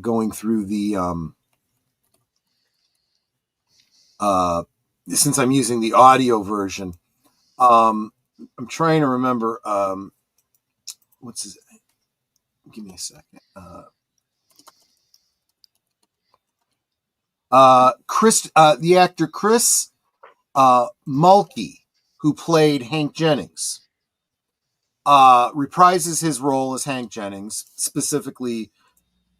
going through the since I'm using the audio version, I'm trying to remember what's his. Give me a second. The actor Chris Mulkey, who played Hank Jennings, reprises his role as Hank Jennings, specifically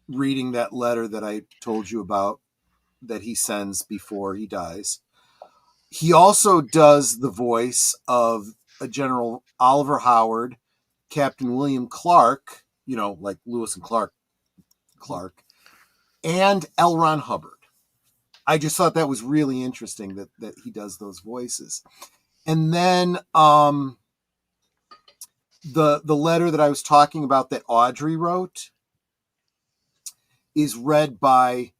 reading that letter that I told you about that he sends before he dies. He also does the voice of a General Oliver Howard, Captain William Clark, like Lewis and Clark, and L. Ron Hubbard. I just thought that was really interesting that he does those voices. And then the letter that I was talking about that Audrey wrote is read by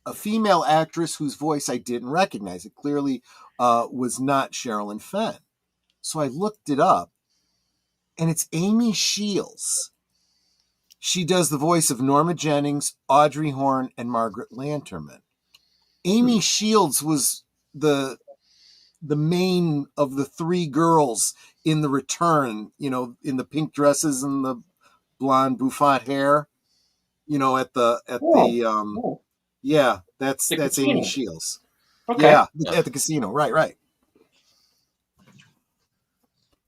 a female actress whose voice I didn't recognize. It clearly was not Sherilyn Fenn. So I looked it up, and it's Amy Shields. She does the voice of Norma Jennings, Audrey Horne, and Margaret Lanterman. Amy Shields was the main of the three girls in The Return, you know, in the pink dresses and the blonde bouffant hair, you know, at the yeah, that's Amy Shields. Okay. Yeah, at the casino. Right.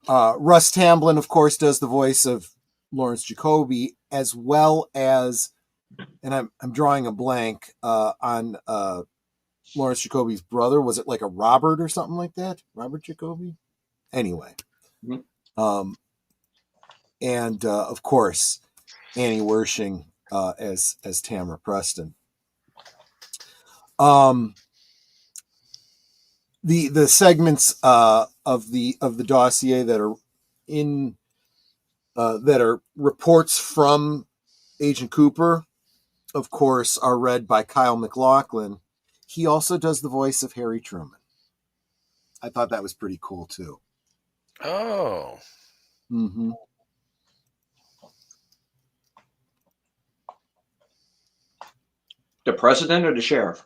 Russ Tamblyn, of course, does the voice of Lawrence Jacoby, as well as, and I'm drawing a blank on Lawrence Jacoby's brother. Was it like a Robert or something like that? Robert Jacoby? Anyway. Mm-hmm. And of course, Annie Wershing as Tamara Preston. The segments of the dossier that are in that are reports from Agent Cooper, of course, are read by Kyle MacLachlan. He also does the voice of Harry Truman. I thought that was pretty cool too. Oh. Mm-hmm. The president or the sheriff?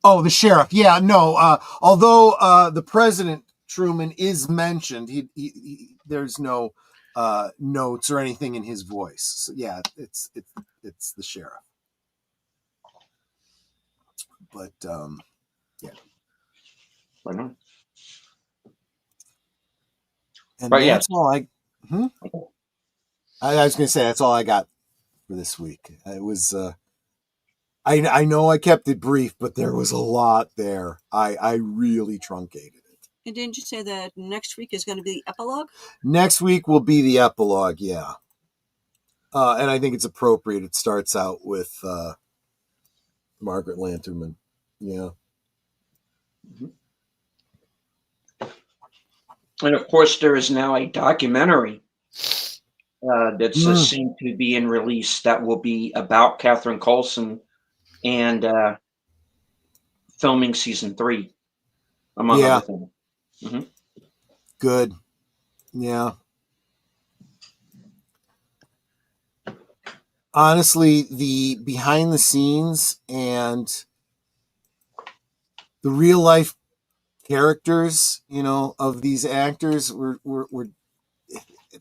Oh, the sheriff. Yeah, no. Although the president Truman is mentioned, he there's no notes or anything in his voice. So, yeah, it's the sheriff. But yeah. Right on. And but that's yes. all I was going to say that's all I got for this week. It was I know I kept it brief, but there was a lot there. I really truncated it. And didn't you say that next week is going to be the epilogue? Next week will be the epilogue, yeah. And I think it's appropriate. It starts out with Margaret Lanterman. Yeah. Mm-hmm. And of course, there is now a documentary that's soon to be in release that will be about Catherine Coulson and filming season 3, among other things. Mm-hmm. Good. Yeah. Honestly, the behind the scenes and the real life characters, you know, of these actors were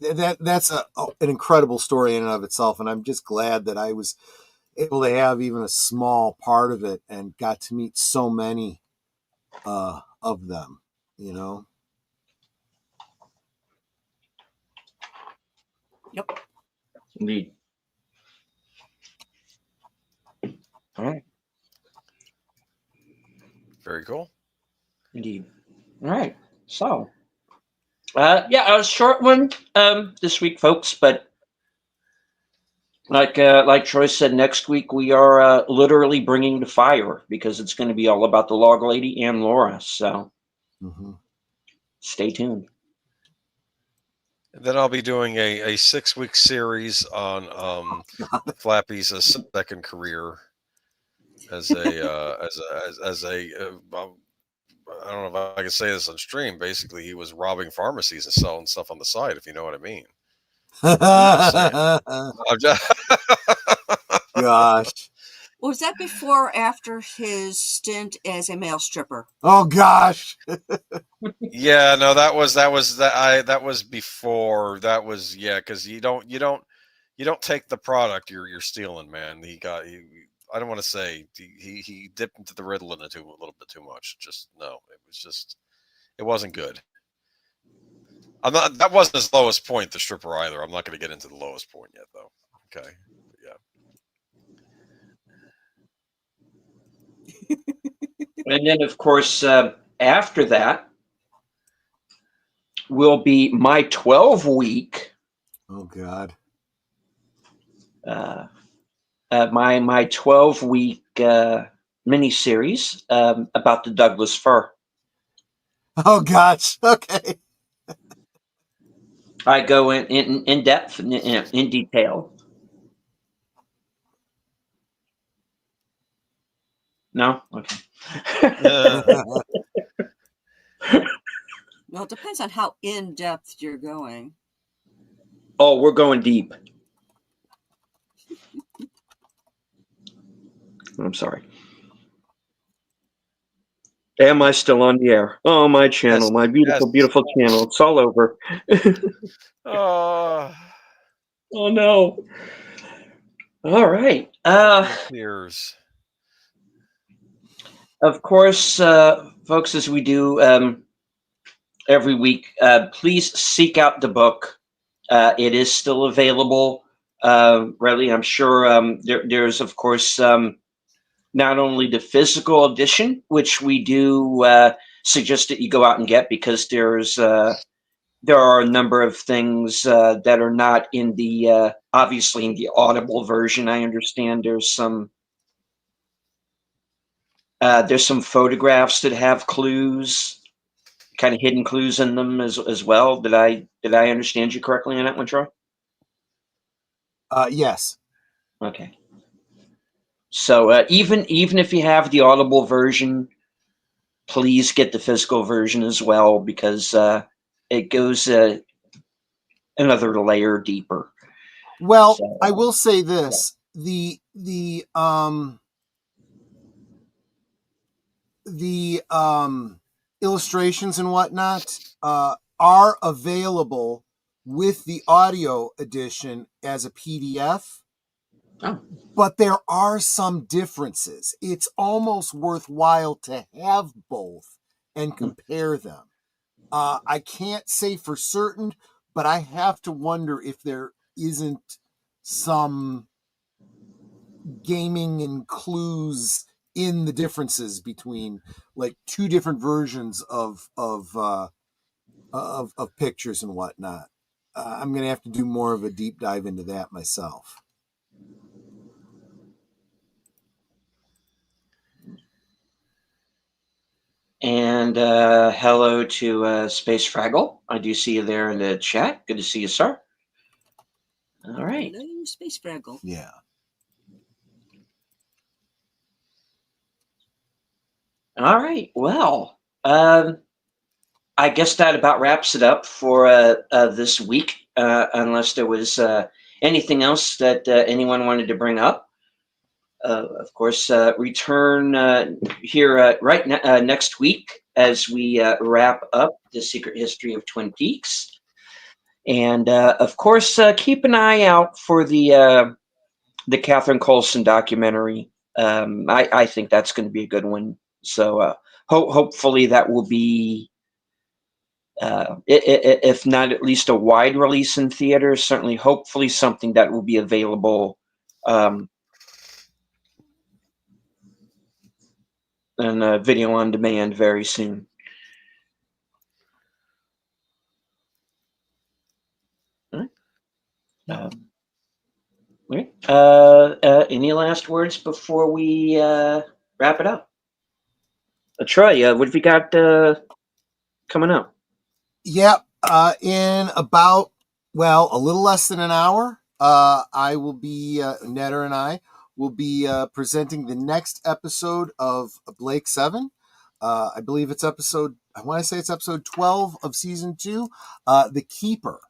that's an incredible story in and of itself. And I'm just glad that I was able to have even a small part of it and got to meet so many of them, you know? Yep. Indeed. All right. Very cool. Indeed. All right. So, a short one this week, folks. But like Troy said, next week we are literally bringing the fire because it's going to be all about the Log Lady and Laura. So, stay tuned. And then I'll be doing a 6-week series on Flappy's second career as a I don't know if I can say this on stream. Basically, he was robbing pharmacies and selling stuff on the side, if you know what I mean. I'm just Gosh. Was that before or after his stint as a male stripper? Oh gosh. Yeah, no, that was before. That was because you don't take the product you're stealing, man. I don't want to say he dipped into the Ritalin a little bit too much. It wasn't good. That wasn't his lowest point, the stripper, either. I'm not going to get into the lowest point yet, though. Okay. Yeah. And then, of course, after that will be my 12-week. Oh God. my 12-week mini-series about the Douglas fir. Oh gosh. Okay. I go in depth, in detail. No? Okay. Well, it depends on how in depth you're going. Oh, we're going deep. I'm sorry. Am I still on the air? Oh, my channel, Yes, my beautiful, yes. beautiful channel. It's all over. Oh, Oh, no. All right. tears. Of course, folks, as we do every week, please seek out the book. It is still available. Readily, I'm sure there's, of course, not only the physical edition, which we do suggest that you go out and get, because there are a number of things that are not in the obviously in the Audible version. I understand there's some photographs that have clues, kind of hidden clues in them as well. Did I understand you correctly on that one, Troy? Yes. Okay. So even if you have the Audible version, please get the physical version as well, because it goes another layer deeper. Well, So, I will say this: the illustrations and whatnot are available with the audio edition as a PDF. oh. But there are some differences. It's almost worthwhile to have both and compare them. I can't say for certain, but I have to wonder if there isn't some gaming and clues in the differences between like two different versions of pictures and whatnot. I'm going to have to do more of a deep dive into that myself. And hello to Space Fraggle. I do see you there in the chat. Good to see you, sir. All right. Hello, Space Fraggle. Yeah. All right. Well, I guess that about wraps it up for this week, unless there was anything else that anyone wanted to bring up. Of course, return here next week as we wrap up The Secret History of Twin Peaks. And of course, keep an eye out for the Catherine Coulson documentary. I think that's going to be a good one. So hopefully that will be, if not at least a wide release in theaters, certainly hopefully something that will be available and video on demand very soon. All right. Any last words before we wrap it up? Troy, what have you got coming up? Yep. In about, a little less than an hour, I will be, Netter and I will be presenting the next episode of Blake 7. I believe it's episode 12 of season 2, The Keeper.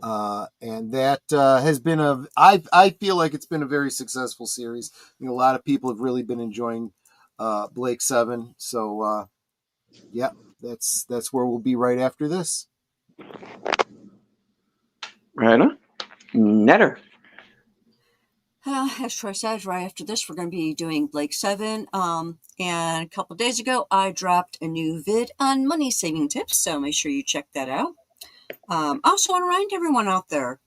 And that has been I feel like it's been a very successful series. A lot of people have really been enjoying Blake 7. So, yeah, that's where we'll be right after this. Right on. Netter. As Troy said, right after this, we're going to be doing Blake 7. And a couple days ago, I dropped a new vid on money saving tips, so make sure you check that out. I also want to remind everyone out there,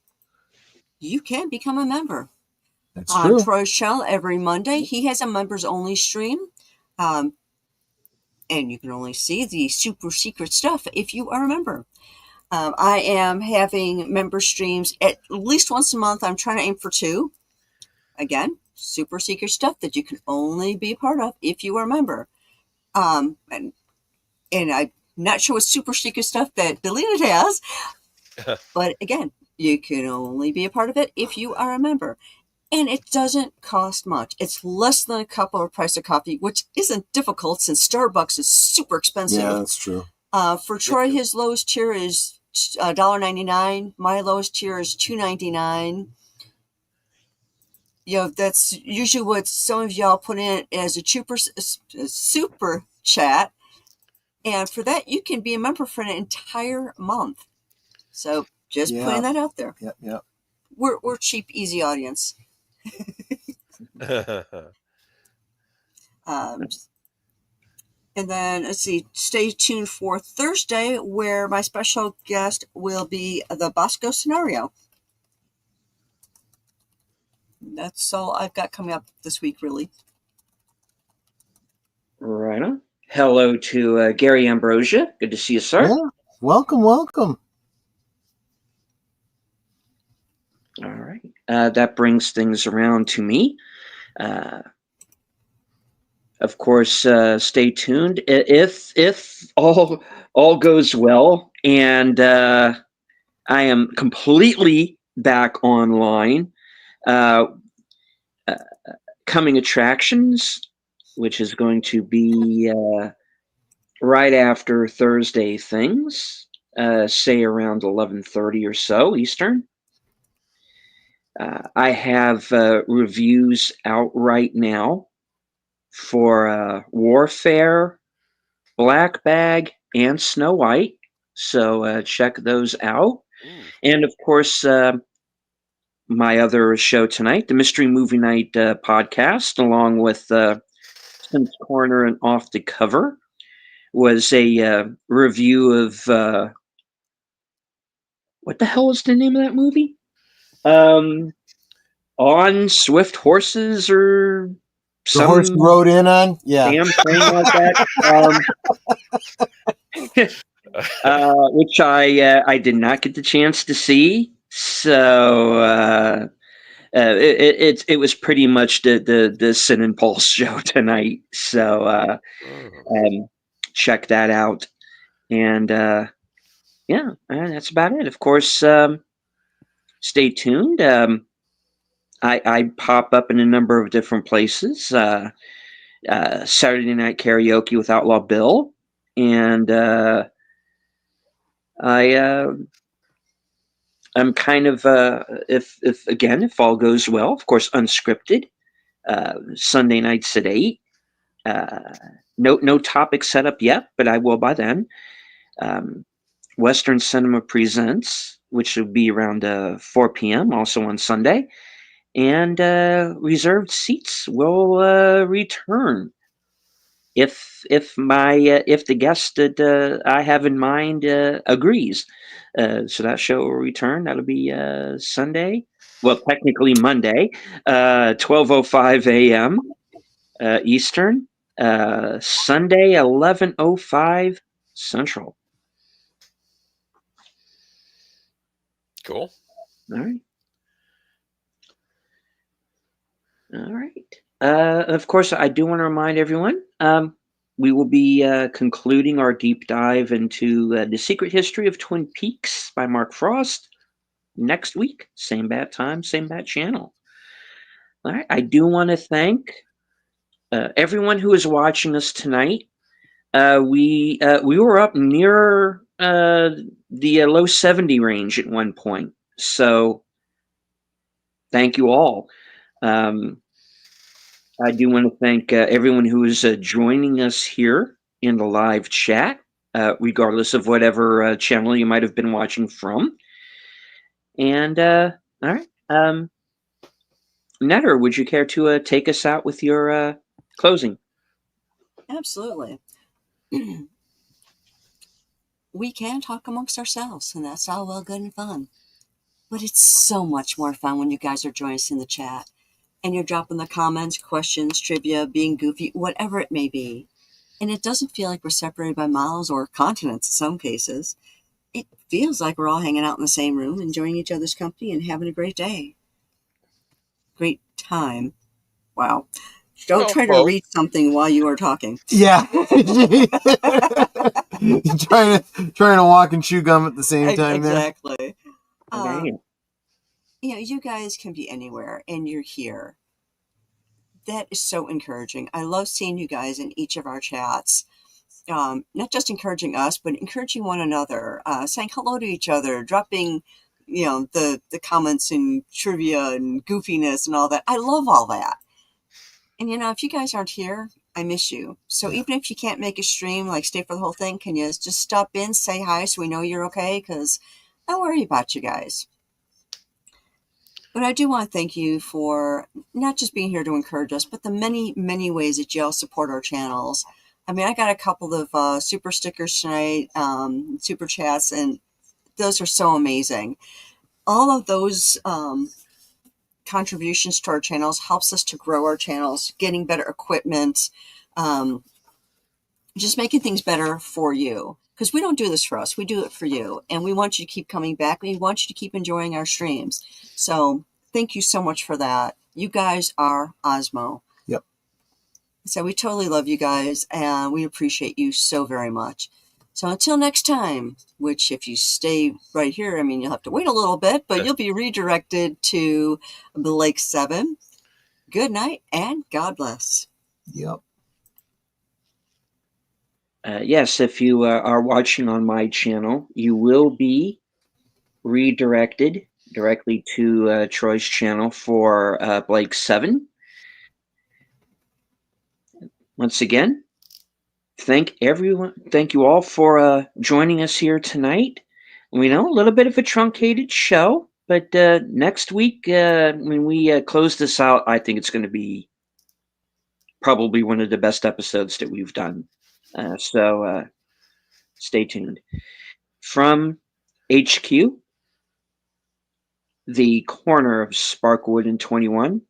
you can become a member. That's on true. Troy's channel every Monday, he has a members only stream. And you can only see the super secret stuff if you are a member. I am having member streams at least once a month. I'm trying to aim for 2. again, super secret stuff that you can only be a part of if you are a member. And I'm not sure what super secret stuff that Deleted has, but again, you can only be a part of it if you are a member. And it doesn't cost much. It's less than a cup or price of coffee, which isn't difficult since Starbucks is super expensive. Yeah, that's true. For Troy, his lowest tier is $1.99. My lowest tier is $2.99. That's usually what some of y'all put in as a super chat. And for that, you can be a member for an entire month. So just putting that out there. Yep. We're cheap, easy audience. And then let's see, stay tuned for Thursday, where my special guest will be the Bosco scenario. That's all I've got coming up this week, really. Right on. Hello to Gary Ambrosia. Good to see you, sir. Yeah. Welcome. All right. That brings things around to me. Of course, stay tuned. If all goes well, and I am completely back online, coming attractions, which is going to be right after Thursday things, say around 11:30 or so Eastern. I have reviews out right now for Warfare, Black Bag, and Snow White. So check those out. And of course, my other show tonight, the Mystery Movie Night podcast, along with Tim's Corner and Off the Cover, was a review of what the hell is the name of that movie? On Swift Horses or The horse you rode in on? Yeah. Damn thing like that. Which I did not get the chance to see. So it was pretty much the Sin and Pulse show tonight. So check that out. And yeah, that's about it. Of course, stay tuned. I pop up in a number of different places. Saturday Night Karaoke with Outlaw Bill, and I'm kind of if all goes well, of course, unscripted. Sunday nights at 8. No topic set up yet, but I will by then. Western Cinema Presents, which will be around 4 p.m. also on Sunday. And reserved seats will return if the guest that I have in mind agrees. So that show will return. That'll be Sunday. Well, technically Monday, 12:05 a.m. Eastern. Sunday, 11:05 Central. Cool. All right. Of course, I do want to remind everyone, we will be concluding our deep dive into The Secret History of Twin Peaks by Mark Frost next week. Same bat time, same bat channel. All right. I do want to thank everyone who is watching us tonight. We were up near the low 70 range at one point. So thank you all. I do want to thank everyone who is joining us here in the live chat, regardless of whatever channel you might have been watching from. And all right, Netter, would you care to take us out with your closing? Absolutely. We can talk amongst ourselves, and that's all well, good, and fun. But it's so much more fun when you guys are joining us in the chat. And you're dropping the comments, questions, trivia, being goofy, whatever it may be. And it doesn't feel like we're separated by miles or continents in some cases. It feels like we're all hanging out in the same room, enjoying each other's company and having a great day. Great time. Wow. Don't Well, try to both. read something while you are talking. Yeah. trying to walk and chew gum at the same time there. Exactly. Okay. You know, you guys can be anywhere and you're here. That is so encouraging. I love seeing you guys in each of our chats. Not just encouraging us, but encouraging one another, saying hello to each other, dropping, you know, the comments and trivia and goofiness and all that. I love all that. And, you know, if you guys aren't here, I miss you. So Yeah. even if you can't make a stream, like stay for the whole thing, can you just stop in, say hi so we know you're okay? Because I worry about you guys. But I do want to thank you for not just being here to encourage us, but the many, many ways that y'all support our channels. I mean, I got a couple of super stickers tonight, super chats, and those are so amazing. All of those contributions to our channels helps us to grow our channels, getting better equipment, just making things better for you. Because we don't do this for us, we do it for you. And we want you to keep coming back. We want you to keep enjoying our streams. So thank you so much for that. You guys are Osmo. Yep. So we totally love you guys, and we appreciate you so very much. So until next time, which if you stay right here, I mean, you'll have to wait a little bit, but you'll be redirected to Blake 7. Good night, and God bless. Yep. Yes, if you are watching on my channel, you will be redirected directly to Troy's channel for Blake 7. Once again, thank you all for joining us here tonight. We know a little bit of a truncated show, but next week when we close this out, I think it's going to be probably one of the best episodes that we've done. So stay tuned. From HQ, the corner of Sparkwood and 21,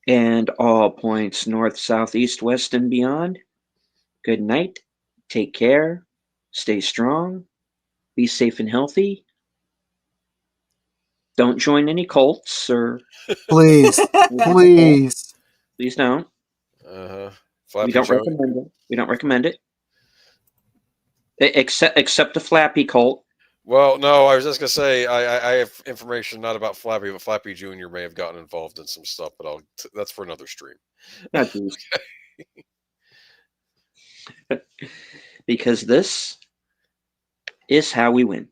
and all points north, south, east, west, and beyond. Good night. Take care. Stay strong. Be safe and healthy. Don't join any cults, or Please. Please. please don't. Uh-huh. We Flappy don't Joe. recommend it. We don't recommend it. Except the Flappy cult. Well, no, I was just gonna say I have information not about Flappy, but Flappy Jr. may have gotten involved in some stuff, but that's for another stream. Oh, geez. Because this is how we win.